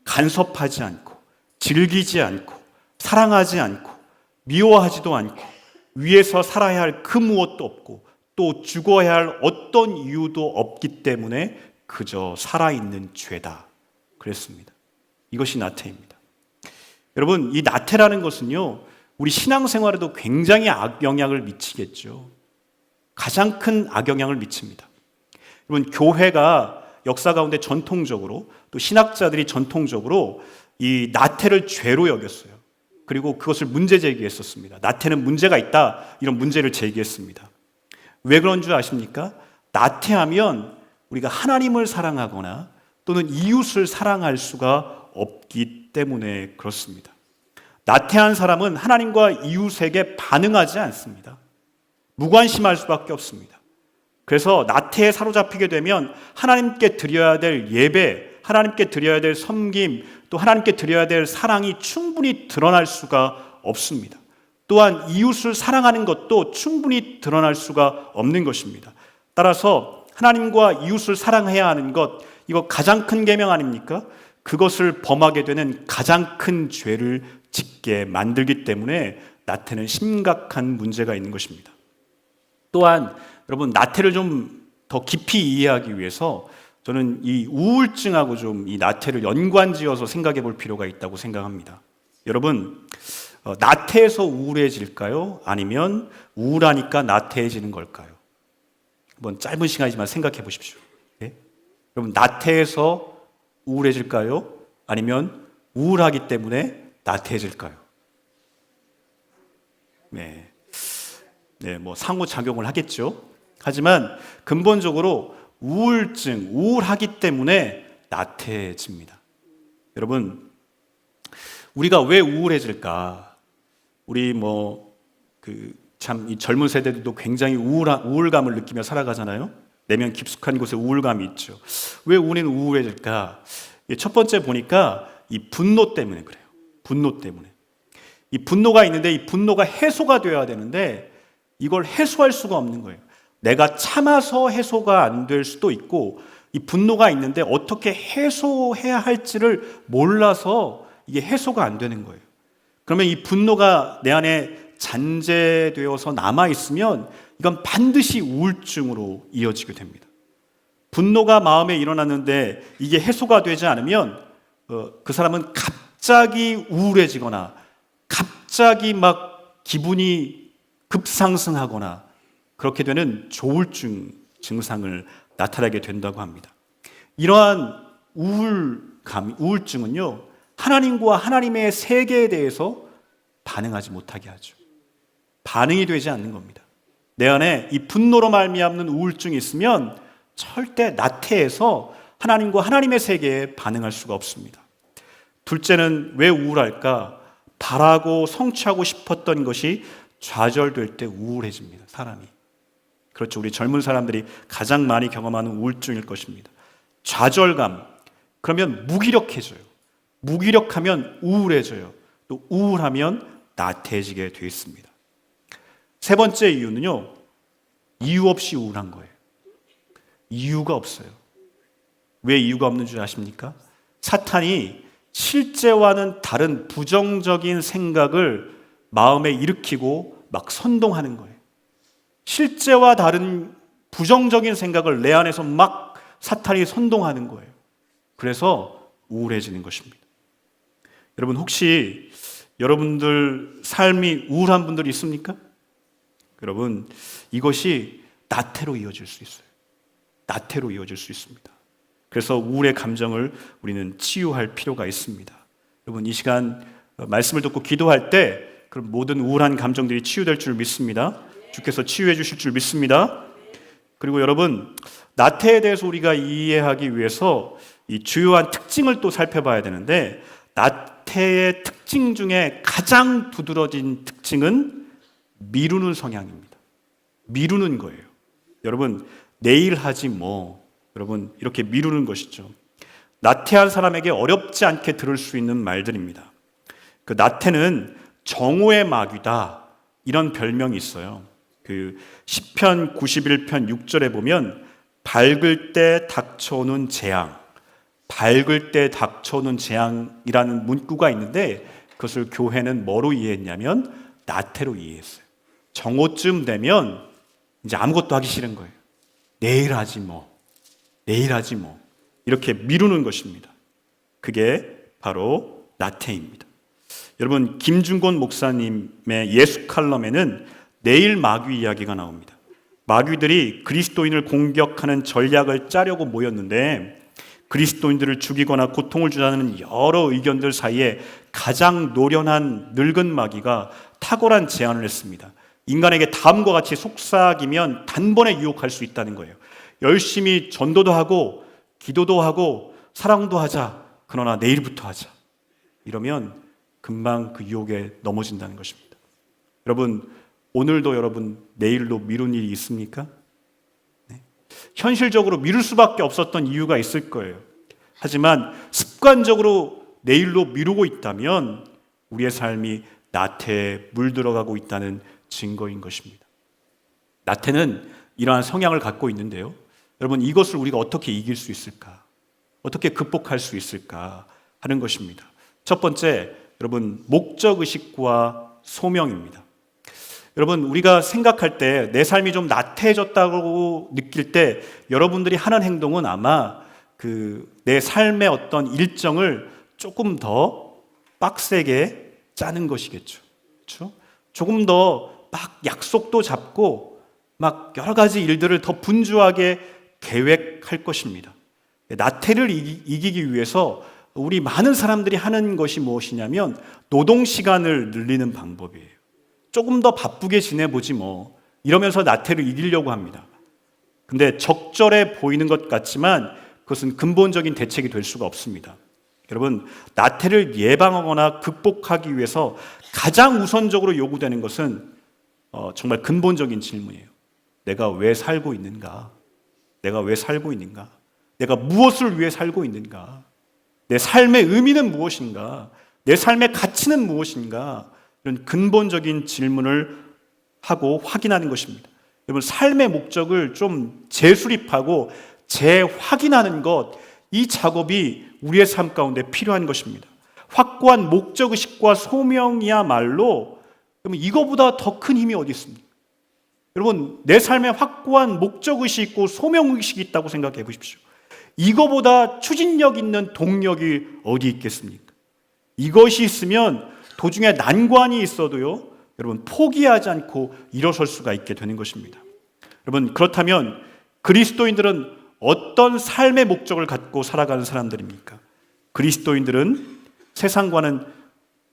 간섭하지 않고 즐기지 않고 사랑하지 않고 미워하지도 않고 위에서 살아야 할 그 무엇도 없고 또 죽어야 할 어떤 이유도 없기 때문에 그저 살아있는 죄다. 그랬습니다. 이것이 나태입니다. 여러분, 이 나태라는 것은요, 우리 신앙생활에도 굉장히 악영향을 미치겠죠. 가장 큰 악영향을 미칩니다. 여러분, 교회가 역사 가운데 전통적으로 또 신학자들이 전통적으로 이 나태를 죄로 여겼어요. 그리고 그것을 문제 제기했었습니다. 나태는 문제가 있다, 이런 문제를 제기했습니다. 왜 그런 줄 아십니까? 나태하면 우리가 하나님을 사랑하거나 또는 이웃을 사랑할 수가 없기 때문에 그렇습니다. 나태한 사람은 하나님과 이웃에게 반응하지 않습니다. 무관심할 수밖에 없습니다. 그래서 나태에 사로잡히게 되면 하나님께 드려야 될 예배, 하나님께 드려야 될 섬김, 또 하나님께 드려야 될 사랑이 충분히 드러날 수가 없습니다. 또한 이웃을 사랑하는 것도 충분히 드러날 수가 없는 것입니다. 따라서 하나님과 이웃을 사랑해야 하는 것, 이거 가장 큰 계명 아닙니까? 그것을 범하게 되는 가장 큰 죄를 짓게 만들기 때문에 나태는 심각한 문제가 있는 것입니다. 또한 여러분, 나태를 좀 더 깊이 이해하기 위해서 저는 이 우울증하고 좀 이 나태를 연관지어서 생각해 볼 필요가 있다고 생각합니다. 여러분, 나태해서 우울해질까요? 아니면 우울하니까 나태해지는 걸까요? 한번 짧은 시간이지만 생각해 보십시오. 네? 여러분, 나태해서 우울해질까요? 아니면 우울하기 때문에 나태해질까요? 네, 뭐 상호작용을 하겠죠. 하지만 근본적으로 우울하기 때문에 나태해집니다. 여러분, 우리가 왜 우울해질까? 우리 참 이 젊은 세대들도 굉장히 우울감을 느끼며 살아가잖아요. 내면 깊숙한 곳에 우울감이 있죠. 왜 우리는 우울해질까? 첫 번째 보니까 이 분노 때문에 그래요. 분노 때문에. 이 분노가 있는데 이 분노가 해소가 되어야 되는데 이걸 해소할 수가 없는 거예요. 내가 참아서 해소가 안 될 수도 있고 이 분노가 있는데 어떻게 해소해야 할지를 몰라서 이게 해소가 안 되는 거예요. 그러면 이 분노가 내 안에 잔재되어서 남아있으면 이건 반드시 우울증으로 이어지게 됩니다. 분노가 마음에 일어났는데 이게 해소가 되지 않으면 그 사람은 갑자기 우울해지거나 갑자기 막 기분이 급상승하거나 그렇게 되는 조울증 증상을 나타나게 된다고 합니다. 이러한 우울증은요, 하나님과 하나님의 세계에 대해서 반응하지 못하게 하죠. 반응이 되지 않는 겁니다. 내 안에 이 분노로 말미암는 우울증이 있으면 절대 나태해서 하나님과 하나님의 세계에 반응할 수가 없습니다. 둘째는 왜 우울할까? 바라고 성취하고 싶었던 것이 좌절될 때 우울해집니다. 사람이. 그렇죠. 우리 젊은 사람들이 가장 많이 경험하는 우울증일 것입니다. 좌절감. 그러면 무기력해져요. 무기력하면 우울해져요. 또 우울하면 나태해지게 되어 있습니다. 세 번째 이유는요, 이유 없이 우울한 거예요. 이유가 없어요. 왜 이유가 없는 줄 아십니까? 사탄이 실제와는 다른 부정적인 생각을 마음에 일으키고 막 선동하는 거예요. 실제와 다른 부정적인 생각을 내 안에서 막 사탄이 선동하는 거예요. 그래서 우울해지는 것입니다. 여러분, 혹시 여러분들 삶이 우울한 분들이 있습니까? 여러분, 이것이 나태로 이어질 수 있어요. 나태로 이어질 수 있습니다. 그래서 우울의 감정을 우리는 치유할 필요가 있습니다. 여러분, 이 시간 말씀을 듣고 기도할 때 그럼 모든 우울한 감정들이 치유될 줄 믿습니다. 주께서 치유해 주실 줄 믿습니다. 그리고 여러분, 나태에 대해서 우리가 이해하기 위해서 이 주요한 특징을 또 살펴봐야 되는데, 나태의 특징 중에 가장 두드러진 특징은 미루는 성향입니다. 미루는 거예요. 여러분, 내일 하지 뭐, 여러분, 이렇게 미루는 것이죠. 나태한 사람에게 어렵지 않게 들을 수 있는 말들입니다. 그 나태는 정오의 마귀다, 이런 별명이 있어요. 그 시편 91편 6절에 보면 밝을 때 닥쳐오는 재앙, 밝을 때 닥쳐오는 재앙이라는 문구가 있는데, 그것을 교회는 뭐로 이해했냐면 나태로 이해했어요. 정오쯤 되면 이제 아무것도 하기 싫은 거예요. 내일 하지 뭐, 내일 하지 뭐, 이렇게 미루는 것입니다. 그게 바로 나태입니다. 여러분, 김중곤 목사님의 예수 칼럼에는 내일 마귀 이야기가 나옵니다. 마귀들이 그리스도인을 공격하는 전략을 짜려고 모였는데, 그리스도인들을 죽이거나 고통을 주자는 여러 의견들 사이에 가장 노련한 늙은 마귀가 탁월한 제안을 했습니다. 인간에게 다음과 같이 속삭이면 단번에 유혹할 수 있다는 거예요. 열심히 전도도 하고 기도도 하고 사랑도 하자. 그러나 내일부터 하자. 이러면 금방 그 유혹에 넘어진다는 것입니다. 여러분, 오늘도 여러분 내일로 미룬 일이 있습니까? 네. 현실적으로 미룰 수밖에 없었던 이유가 있을 거예요. 하지만 습관적으로 내일로 미루고 있다면 우리의 삶이 나태에 물들어가고 있다는 증거인 것입니다. 나태는 이러한 성향을 갖고 있는데요. 여러분, 이것을 우리가 어떻게 이길 수 있을까? 어떻게 극복할 수 있을까 하는 것입니다. 첫 번째, 여러분, 목적의식과 소명입니다. 여러분, 우리가 생각할 때 내 삶이 좀 나태해졌다고 느낄 때 여러분들이 하는 행동은 아마 내 삶의 어떤 일정을 조금 더 빡세게 짜는 것이겠죠. 그렇죠? 조금 더 막 약속도 잡고 막 여러 가지 일들을 더 분주하게 계획할 것입니다. 나태를 이기기 위해서 우리 많은 사람들이 하는 것이 무엇이냐면 노동시간을 늘리는 방법이에요. 조금 더 바쁘게 지내보지 뭐, 이러면서 나태를 이기려고 합니다. 근데 적절해 보이는 것 같지만 그것은 근본적인 대책이 될 수가 없습니다. 여러분, 나태를 예방하거나 극복하기 위해서 가장 우선적으로 요구되는 것은 정말 근본적인 질문이에요. 내가 왜 살고 있는가? 내가 왜 살고 있는가? 내가 무엇을 위해 살고 있는가? 내 삶의 의미는 무엇인가? 내 삶의 가치는 무엇인가? 이런 근본적인 질문을 하고 확인하는 것입니다. 여러분, 삶의 목적을 좀 재수립하고 재확인하는 것, 이 작업이 우리의 삶 가운데 필요한 것입니다. 확고한 목적의식과 소명이야말로, 여러분, 이거보다 더 큰 힘이 어디 있습니까? 여러분, 내 삶에 확고한 목적의식이 있고 소명의식이 있다고 생각해 보십시오. 이거보다 추진력 있는 동력이 어디 있겠습니까? 이것이 있으면 도중에 난관이 있어도요, 여러분, 포기하지 않고 일어설 수가 있게 되는 것입니다. 여러분, 그렇다면 그리스도인들은 어떤 삶의 목적을 갖고 살아가는 사람들입니까? 그리스도인들은 세상과는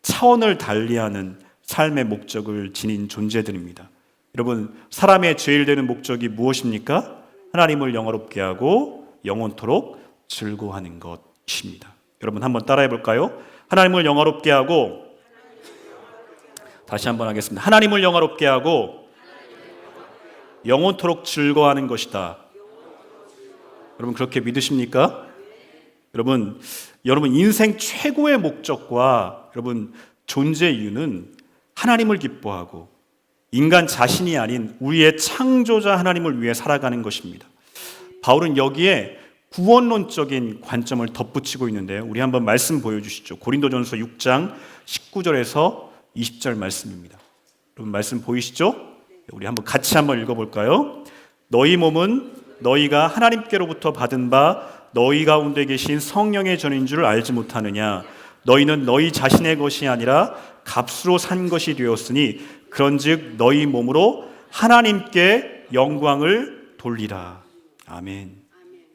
차원을 달리하는 삶의 목적을 지닌 존재들입니다. 여러분, 사람의 제일 되는 목적이 무엇입니까? 하나님을 영화롭게 하고 영원토록 즐거워하는 것입니다. 여러분, 한번 따라해 볼까요? 하나님을 영화롭게 하고, 다시 한번 하겠습니다. 하나님을 영화롭게 하고 영원토록 즐거워하는 것이다. 여러분, 그렇게 믿으십니까? 여러분 인생 최고의 목적과 여러분 존재 이유는 하나님을 기뻐하고 인간 자신이 아닌 우리의 창조자 하나님을 위해 살아가는 것입니다. 바울은 여기에 구원론적인 관점을 덧붙이고 있는데, 우리 한번 말씀 보여주시죠. 고린도전서 6장 19절에서 20절 말씀입니다. 여러분, 말씀 보이시죠? 우리 한번 같이 한번 읽어볼까요? 너희 몸은 너희가 하나님께로부터 받은 바 너희 가운데 계신 성령의 전인 줄 알지 못하느냐? 너희는 너희 자신의 것이 아니라 값으로 산 것이 되었으니 그런즉 너희 몸으로 하나님께 영광을 돌리라. 아멘.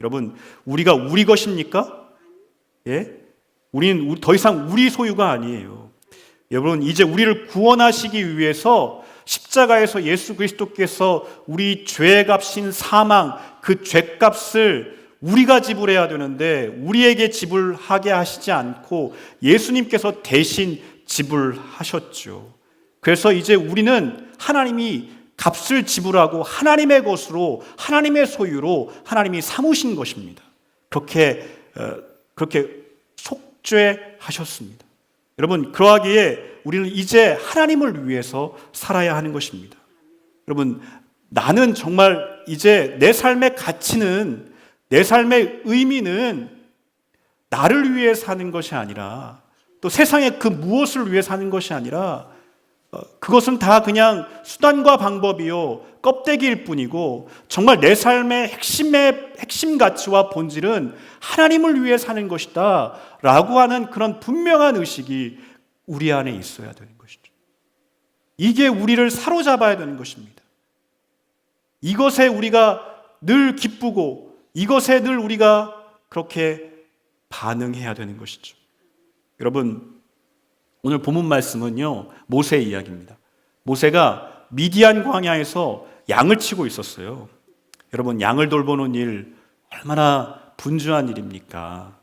여러분, 우리가 우리 것입니까? 예? 우리는 더 이상 우리 소유가 아니에요. 여러분, 이제 우리를 구원하시기 위해서 십자가에서 예수 그리스도께서 우리 죄값인 사망, 그 죄값을 우리가 지불해야 되는데 우리에게 지불하게 하시지 않고 예수님께서 대신 지불하셨죠. 그래서 이제 우리는 하나님이 값을 지불하고 하나님의 것으로, 하나님의 소유로 하나님이 삼으신 것입니다. 그렇게 속죄하셨습니다. 여러분, 그러하기에 우리는 이제 하나님을 위해서 살아야 하는 것입니다. 여러분, 나는 정말 이제 내 삶의 가치는, 내 삶의 의미는 나를 위해 사는 것이 아니라, 또 세상의 그 무엇을 위해 사는 것이 아니라, 그것은 다 그냥 수단과 방법이요, 껍데기일 뿐이고, 정말 내 삶의 핵심 가치와 본질은 하나님을 위해 사는 것이다 라고 하는 그런 분명한 의식이 우리 안에 있어야 되는 것이죠. 이게 우리를 사로잡아야 되는 것입니다. 이것에 우리가 늘 기쁘고 이것에 늘 우리가 그렇게 반응해야 되는 것이죠. 여러분, 오늘 본문 말씀은요, 모세의 이야기입니다. 모세가 미디안 광야에서 양을 치고 있었어요. 여러분, 양을 돌보는 일 얼마나 분주한 일입니까?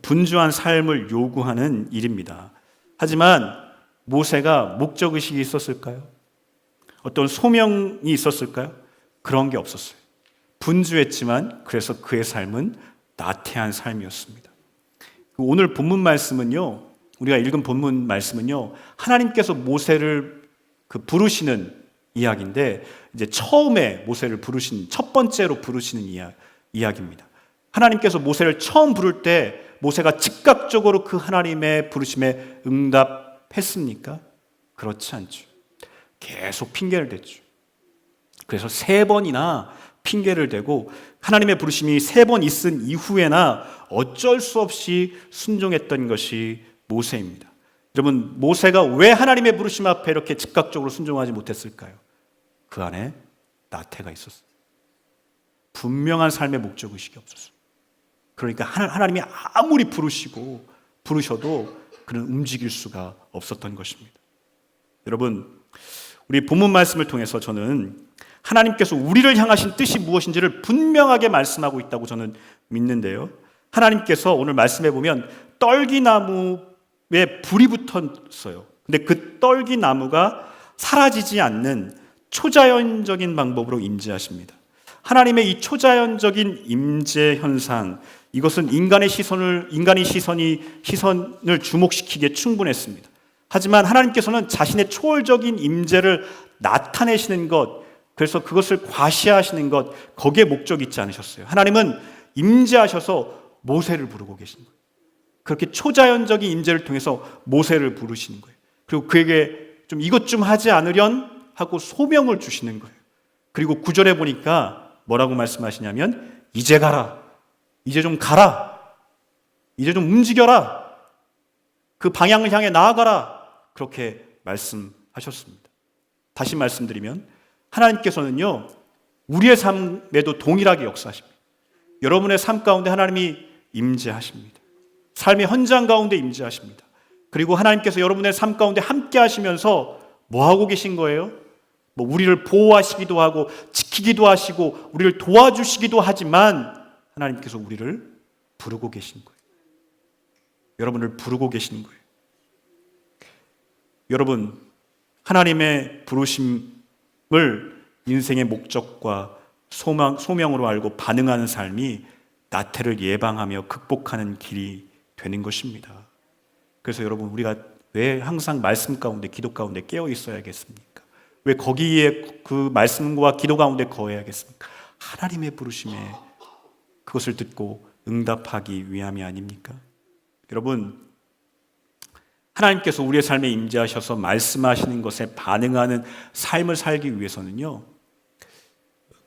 분주한 삶을 요구하는 일입니다. 하지만 모세가 목적의식이 있었을까요? 어떤 소명이 있었을까요? 그런 게 없었어요. 분주했지만 그래서 그의 삶은 나태한 삶이었습니다. 오늘 본문 말씀은요, 우리가 읽은 본문 말씀은요, 하나님께서 모세를 부르시는 이야기인데, 이제 처음에 모세를 부르신, 첫 번째로 부르시는 이야기입니다. 하나님께서 모세를 처음 부를 때 모세가 즉각적으로 그 하나님의 부르심에 응답했습니까? 그렇지 않죠. 계속 핑계를 댔죠. 그래서 3번이나 핑계를 대고 하나님의 부르심이 3번 있은 이후에나 어쩔 수 없이 순종했던 것이 모세입니다. 여러분, 모세가 왜 하나님의 부르심 앞에 이렇게 즉각적으로 순종하지 못했을까요? 그 안에 나태가 있었어요. 분명한 삶의 목적의식이 없었어요. 그러니까 하나님이 아무리 부르셔도 그는 움직일 수가 없었던 것입니다. 여러분, 우리 본문 말씀을 통해서 저는 하나님께서 우리를 향하신 뜻이 무엇인지를 분명하게 말씀하고 있다고 저는 믿는데요. 하나님께서 오늘 말씀해 보면 떨기나무에 불이 붙었어요. 근데 그 떨기나무가 사라지지 않는 초자연적인 방법으로 임재하십니다. 하나님의 이 초자연적인 임재 현상, 이것은 인간이 시선을 주목시키기에 충분했습니다. 하지만 하나님께서는 자신의 초월적인 임재를 나타내시는 것, 그래서 그것을 과시하시는 것, 거기에 목적이 있지 않으셨어요. 하나님은 임재하셔서 모세를 부르고 계신 거예요. 그렇게 초자연적인 임재를 통해서 모세를 부르시는 거예요. 그리고 그에게 좀 이것 좀 하지 않으련 하고 소명을 주시는 거예요. 그리고 9절에 보니까 뭐라고 말씀하시냐면, 이제 가라, 이제 좀 가라, 이제 좀 움직여라, 그 방향을 향해 나아가라, 그렇게 말씀하셨습니다. 다시 말씀드리면 하나님께서는요, 우리의 삶에도 동일하게 역사하십니다. 여러분의 삶 가운데 하나님이 임재하십니다. 삶의 현장 가운데 임재하십니다. 그리고 하나님께서 여러분의 삶 가운데 함께 하시면서 뭐 하고 계신 거예요? 우리를 보호하시기도 하고 지키기도 하시고 우리를 도와주시기도 하지만 하나님께서 우리를 부르고 계신 거예요. 여러분을 부르고 계시는 거예요. 여러분, 하나님의 부르심을 인생의 목적과 소명으로 알고 반응하는 삶이 나태를 예방하며 극복하는 길이 되는 것입니다. 그래서 여러분, 우리가 왜 항상 말씀 가운데, 기도 가운데 깨어 있어야겠습니까? 왜 거기에 그 말씀과 기도 가운데 거해야겠습니까? 하나님의 부르심에 그것을 듣고 응답하기 위함이 아닙니까? 여러분, 하나님께서 우리의 삶에 임재하셔서 말씀하시는 것에 반응하는 삶을 살기 위해서는요,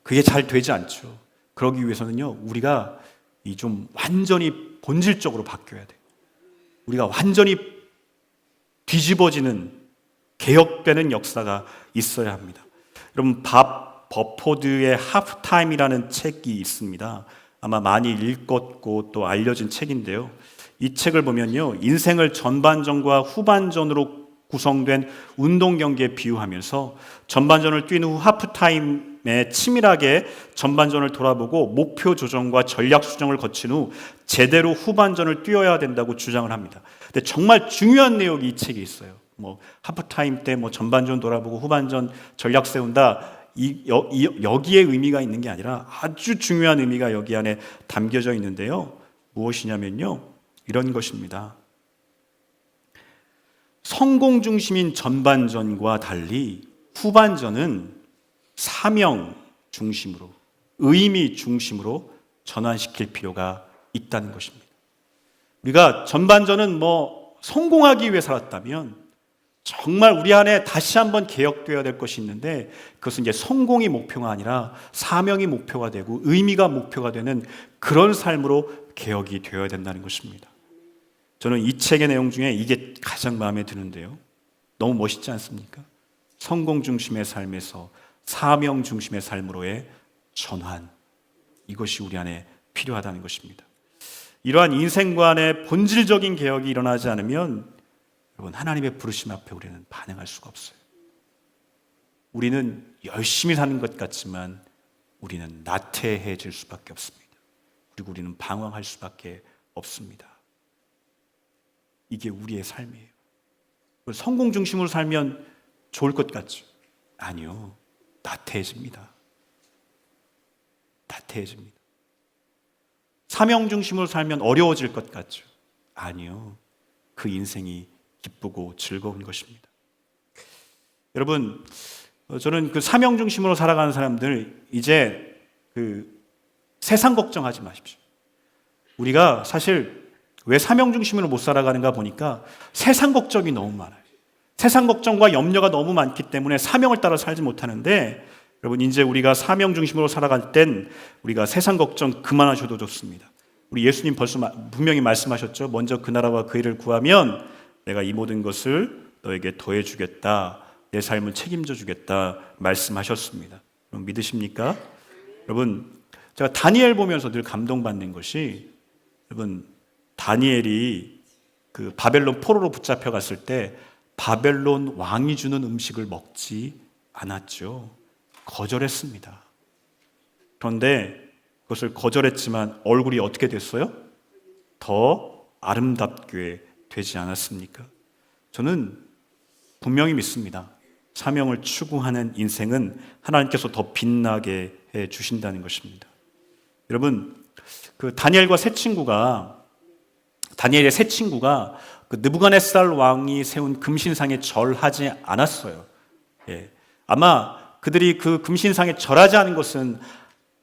그게 잘 되지 않죠. 그러기 위해서는요, 우리가 이 좀 완전히 본질적으로 바뀌어야 돼요. 우리가 완전히 뒤집어지는 개혁되는 역사가 있어야 합니다. 여러분 밥 버포드의 하프타임이라는 책이 있습니다. 아마 많이 읽었고 또 알려진 책인데요. 이 책을 보면요, 인생을 전반전과 후반전으로 구성된 운동 경기에 비유하면서 전반전을 뛴 후 하프타임에 치밀하게 전반전을 돌아보고 목표 조정과 전략 수정을 거친 후 제대로 후반전을 뛰어야 된다고 주장을 합니다. 근데 정말 중요한 내용이 이 책에 있어요. 뭐 하프타임 때 뭐 전반전 돌아보고 후반전 전략 세운다. 여기에 의미가 있는 게 아니라 아주 중요한 의미가 여기 안에 담겨져 있는데요. 무엇이냐면요, 이런 것입니다. 성공 중심인 전반전과 달리 후반전은 사명 중심으로, 의미 중심으로 전환시킬 필요가 있다는 것입니다. 우리가 전반전은 뭐 성공하기 위해 살았다면 정말 우리 안에 다시 한번 개혁되어야 될 것이 있는데, 그것은 이제 성공이 목표가 아니라 사명이 목표가 되고 의미가 목표가 되는 그런 삶으로 개혁이 되어야 된다는 것입니다. 저는 이 책의 내용 중에 이게 가장 마음에 드는데요. 너무 멋있지 않습니까? 성공 중심의 삶에서 사명 중심의 삶으로의 전환, 이것이 우리 안에 필요하다는 것입니다. 이러한 인생관의 본질적인 개혁이 일어나지 않으면 여러분, 하나님의 부르심 앞에 우리는 반응할 수가 없어요. 우리는 열심히 사는 것 같지만 우리는 나태해질 수밖에 없습니다. 그리고 우리는 방황할 수밖에 없습니다. 이게 우리의 삶이에요. 성공 중심으로 살면 좋을 것 같죠? 아니요. 나태해집니다. 나태해집니다. 사명 중심으로 살면 어려워질 것 같죠? 아니요. 그 인생이 기쁘고 즐거운 것입니다. 여러분, 저는 그 사명 중심으로 살아가는 사람들, 이제 그 세상 걱정하지 마십시오. 우리가 사실 왜 사명 중심으로 못 살아가는가 보니까 세상 걱정이 너무 많아요. 세상 걱정과 염려가 너무 많기 때문에 사명을 따라 살지 못하는데, 여러분 이제 우리가 사명 중심으로 살아갈 땐 우리가 세상 걱정 그만하셔도 좋습니다. 우리 예수님 벌써 분명히 말씀하셨죠. 먼저 그 나라와 그 일을 구하면 내가 이 모든 것을 너에게 더해 주겠다. 내 삶을 책임져 주겠다 말씀하셨습니다. 여러분 믿으십니까? 여러분, 제가 다니엘 보면서 늘 감동받는 것이, 여러분 다니엘이 그 바벨론 포로로 붙잡혀 갔을 때 바벨론 왕이 주는 음식을 먹지 않았죠. 거절했습니다. 그런데 그것을 거절했지만 얼굴이 어떻게 됐어요? 더 아름답게 되지 않았습니까? 저는 분명히 믿습니다. 사명을 추구하는 인생은 하나님께서 더 빛나게 해 주신다는 것입니다. 여러분, 그 다니엘의 세 친구가 그 느부갓네살 왕이 세운 금신상에 절하지 않았어요. 예. 아마 그들이 그 금신상에 절하지 않은 것은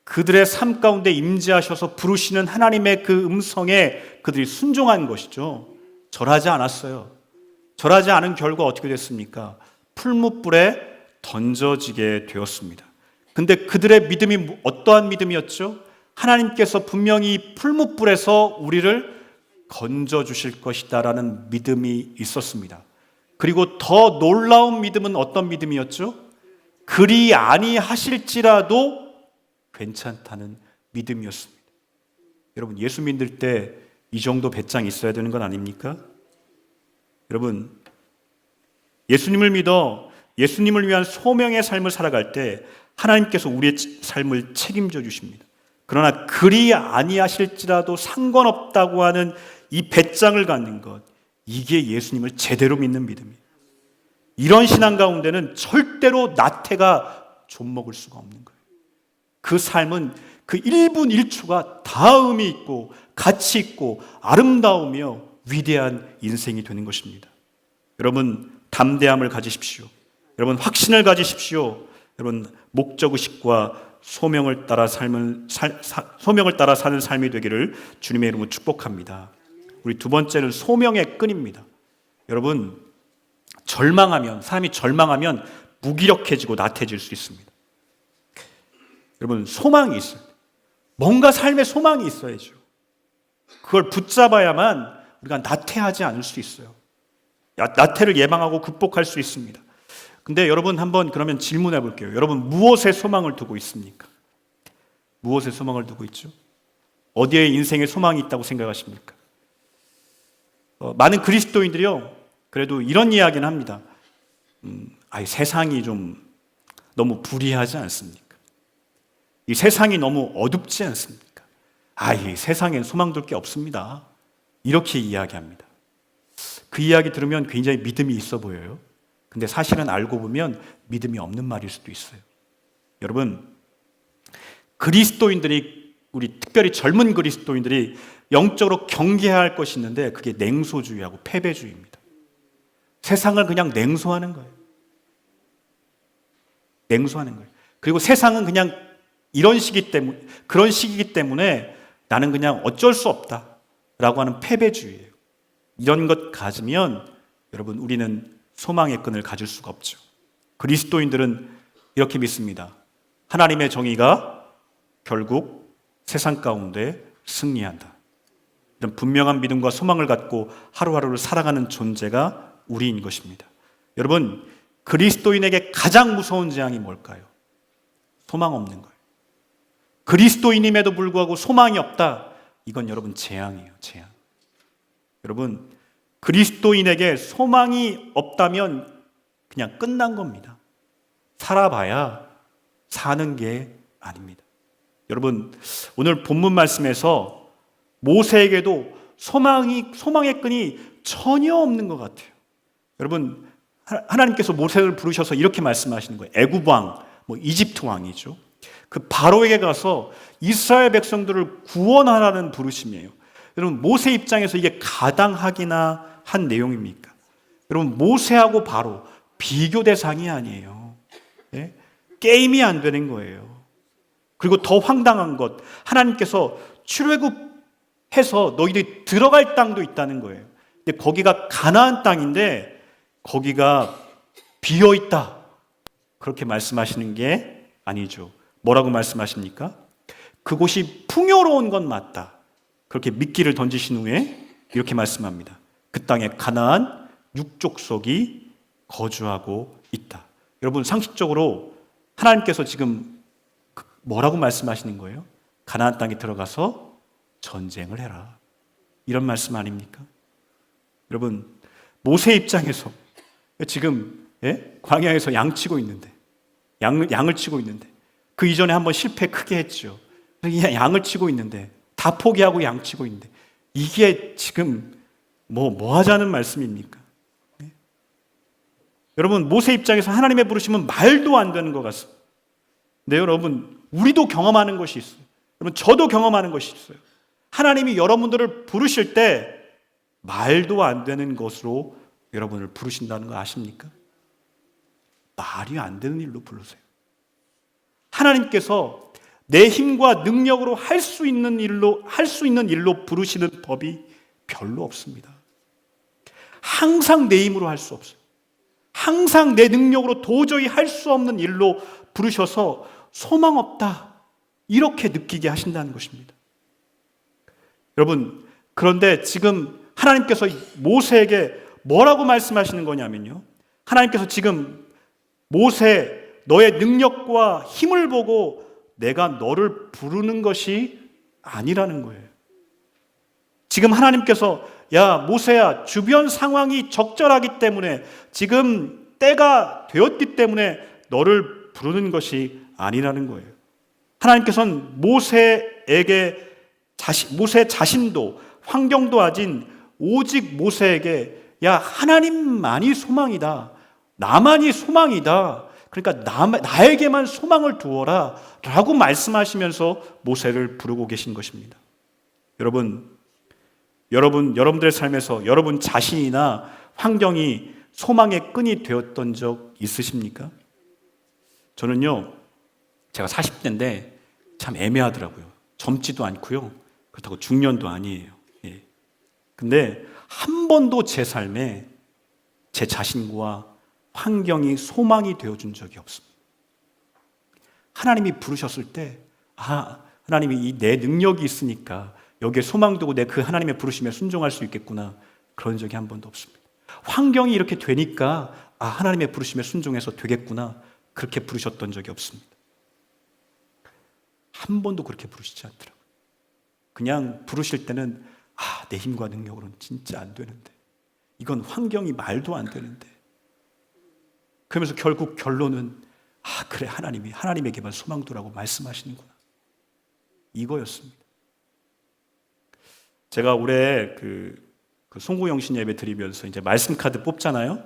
그들의 삶 가운데 임재하셔서 부르시는 하나님의 그 음성에 그들이 순종한 것이죠. 절하지 않았어요. 절하지 않은 결과 어떻게 됐습니까? 풀무불에 던져지게 되었습니다. 근데 그들의 믿음이 어떠한 믿음이었죠? 하나님께서 분명히 풀무불에서 우리를 건져주실 것이다라는 믿음이 있었습니다. 그리고 더 놀라운 믿음은 어떤 믿음이었죠? 그리 아니하실지라도 괜찮다는 믿음이었습니다. 여러분, 예수 믿을 때 이 정도 배짱 있어야 되는 건 아닙니까? 여러분, 예수님을 믿어 예수님을 위한 소명의 삶을 살아갈 때 하나님께서 우리의 삶을 책임져 주십니다. 그러나 그리 아니하실지라도 상관없다고 하는 이 배짱을 갖는 것, 이게 예수님을 제대로 믿는 믿음이에요. 이런 신앙 가운데는 절대로 나태가 좀먹을 수가 없는 거예요. 그 삶은 그 1분 1초가 다 의미 있고 가치 있고 아름다우며 위대한 인생이 되는 것입니다. 여러분, 담대함을 가지십시오. 여러분, 확신을 가지십시오. 여러분, 목적의식과 소명을 따라 사는 삶이 되기를 주님의 이름으로 축복합니다. 우리 두 번째는 소명의 끈입니다. 여러분, 사람이 절망하면 무기력해지고 나태해질 수 있습니다. 여러분, 소망이 있어요. 뭔가 삶에 소망이 있어야죠. 그걸 붙잡아야만 우리가 나태하지 않을 수 있어요. 나태를 예방하고 극복할 수 있습니다. 근데 여러분 한번 그러면 질문해 볼게요. 여러분 무엇에 소망을 두고 있습니까? 무엇에 소망을 두고 있죠? 어디에 인생에 소망이 있다고 생각하십니까? 많은 그리스도인들이요, 그래도 이런 이야기는 합니다. 세상이 좀 너무 불의하지 않습니까? 이 세상이 너무 어둡지 않습니까? 이 세상엔 소망 둘 게 없습니다. 이렇게 이야기합니다. 그 이야기 들으면 굉장히 믿음이 있어 보여요. 근데 사실은 알고 보면 믿음이 없는 말일 수도 있어요. 여러분, 그리스도인들이, 우리 특별히 젊은 그리스도인들이 영적으로 경계해야 할 것이 있는데 그게 냉소주의하고 패배주의입니다. 세상을 그냥 냉소하는 거예요. 냉소하는 거예요. 그리고 세상은 그냥 그런 시기이기 때문에 나는 그냥 어쩔 수 없다라고 하는 패배주의예요. 이런 것 가지면 여러분 우리는 소망의 끈을 가질 수가 없죠. 그리스도인들은 이렇게 믿습니다. 하나님의 정의가 결국 세상 가운데 승리한다. 이런 분명한 믿음과 소망을 갖고 하루하루를 살아가는 존재가 우리인 것입니다. 여러분, 그리스도인에게 가장 무서운 재앙이 뭘까요? 소망 없는 거예요. 그리스도인임에도 불구하고 소망이 없다. 이건 여러분 재앙이에요, 재앙. 여러분, 그리스도인에게 소망이 없다면 그냥 끝난 겁니다. 살아봐야 사는 게 아닙니다. 여러분, 오늘 본문 말씀에서 모세에게도 소망의 끈이 전혀 없는 것 같아요. 여러분, 하나님께서 모세를 부르셔서 이렇게 말씀하시는 거예요. 애굽 왕, 이집트 왕이죠. 그 바로에게 가서 이스라엘 백성들을 구원하라는 부르심이에요. 여러분, 모세 입장에서 이게 가당하기나 한 내용입니까? 여러분, 모세하고 바로 비교 대상이 아니에요. 예? 게임이 안 되는 거예요. 그리고 더 황당한 것, 하나님께서 출애굽해서 너희들이 들어갈 땅도 있다는 거예요. 근데 거기가 가나안 땅인데 거기가 비어 있다. 그렇게 말씀하시는 게 아니죠. 뭐라고 말씀하십니까? 그곳이 풍요로운 건 맞다. 그렇게 미끼를 던지신 후에 이렇게 말씀합니다. 그 땅에 가나안 육족속이 거주하고 있다. 여러분, 상식적으로 하나님께서 지금 뭐라고 말씀하시는 거예요? 가나안 땅에 들어가서 전쟁을 해라. 이런 말씀 아닙니까? 여러분, 모세 입장에서 지금 광야에서 양치고 있는데, 양을 치고 있는데, 그 이전에 한번 실패 크게 했죠. 양을 치고 있는데, 다 포기하고 양 치고 있는데, 이게 지금 뭐 하자는 말씀입니까? 네? 여러분, 모세 입장에서 하나님의 부르심은 말도 안 되는 것 같습니다. 근데 여러분, 우리도 경험하는 것이 있어요. 여러분, 저도 경험하는 것이 있어요. 하나님이 여러분들을 부르실 때 말도 안 되는 것으로 여러분을 부르신다는 거 아십니까? 말이 안 되는 일로 부르세요. 하나님께서 내 힘과 능력으로 할 수 있는 일로 부르시는 법이 별로 없습니다. 항상 내 힘으로 할 수 없어요. 항상 내 능력으로 도저히 할 수 없는 일로 부르셔서 소망 없다, 이렇게 느끼게 하신다는 것입니다. 여러분, 그런데 지금 하나님께서 모세에게 뭐라고 말씀하시는 거냐면요, 하나님께서 지금 모세, 너의 능력과 힘을 보고 내가 너를 부르는 것이 아니라는 거예요. 지금 하나님께서 야 모세야, 주변 상황이 적절하기 때문에, 지금 때가 되었기 때문에 너를 부르는 것이 아니라는 거예요. 하나님께서는 모세 자신도 환경도 아닌 오직 모세에게 야 하나님만이 소망이다, 나만이 소망이다, 그러니까 나에게만 소망을 두어라 라고 말씀하시면서 모세를 부르고 계신 것입니다. 여러분들의 삶에서 여러분 자신이나 환경이 소망의 끈이 되었던 적 있으십니까? 저는요, 제가 40대인데 참 애매하더라고요. 젊지도 않고요, 그렇다고 중년도 아니에요. 예. 근데 한 번도 제 삶에 제 자신과 환경이 소망이 되어준 적이 없습니다. 하나님이 부르셨을 때 하나님이 내 능력이 있으니까 여기에 소망 두고 내 그 하나님의 부르심에 순종할 수 있겠구나. 그런 적이 한 번도 없습니다. 환경이 이렇게 되니까 하나님의 부르심에 순종해서 되겠구나. 그렇게 부르셨던 적이 없습니다. 한 번도 그렇게 부르시지 않더라고요. 그냥 부르실 때는 내 힘과 능력으로는 진짜 안 되는데, 이건 환경이 말도 안 되는데, 그러면서 결국 결론은 그래, 하나님에게만 소망 두라고 말씀하시는구나. 이거였습니다. 제가 올해 그 송구영신 예배 드리면서 이제 말씀 카드 뽑잖아요.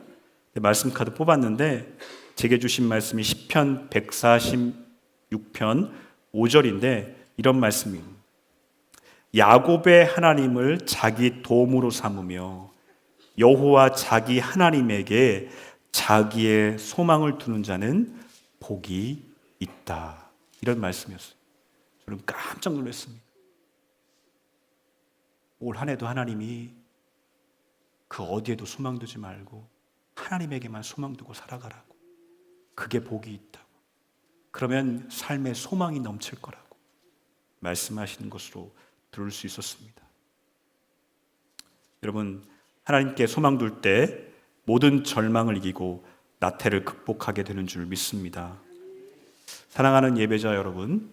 말씀 카드 뽑았는데 제게 주신 말씀이 시편 146편 5절인데 이런 말씀입니다. 야곱의 하나님을 자기 도움으로 삼으며 여호와 자기 하나님에게 자기의 소망을 두는 자는 복이 있다. 이런 말씀이었어요. 저는 깜짝 놀랐습니다. 올 한 해도 하나님이 그 어디에도 소망 두지 말고 하나님에게만 소망 두고 살아가라고. 그게 복이 있다고. 그러면 삶에 소망이 넘칠 거라고 말씀하시는 것으로 들을 수 있었습니다. 여러분, 하나님께 소망 둘 때 모든 절망을 이기고 나태를 극복하게 되는 줄 믿습니다. 사랑하는 예배자 여러분,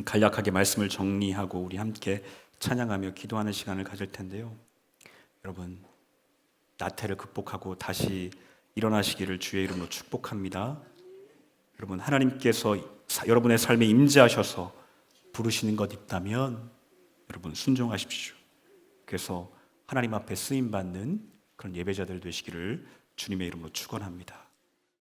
간략하게 말씀을 정리하고 우리 함께 찬양하며 기도하는 시간을 가질 텐데요. 여러분, 나태를 극복하고 다시 일어나시기를 주의 이름으로 축복합니다. 여러분, 하나님께서 여러분의 삶에 임재하셔서 부르시는 것 있다면 여러분 순종하십시오. 그래서 하나님 앞에 쓰임받는 그런 예배자들 되시기를 주님의 이름으로 축원합니다.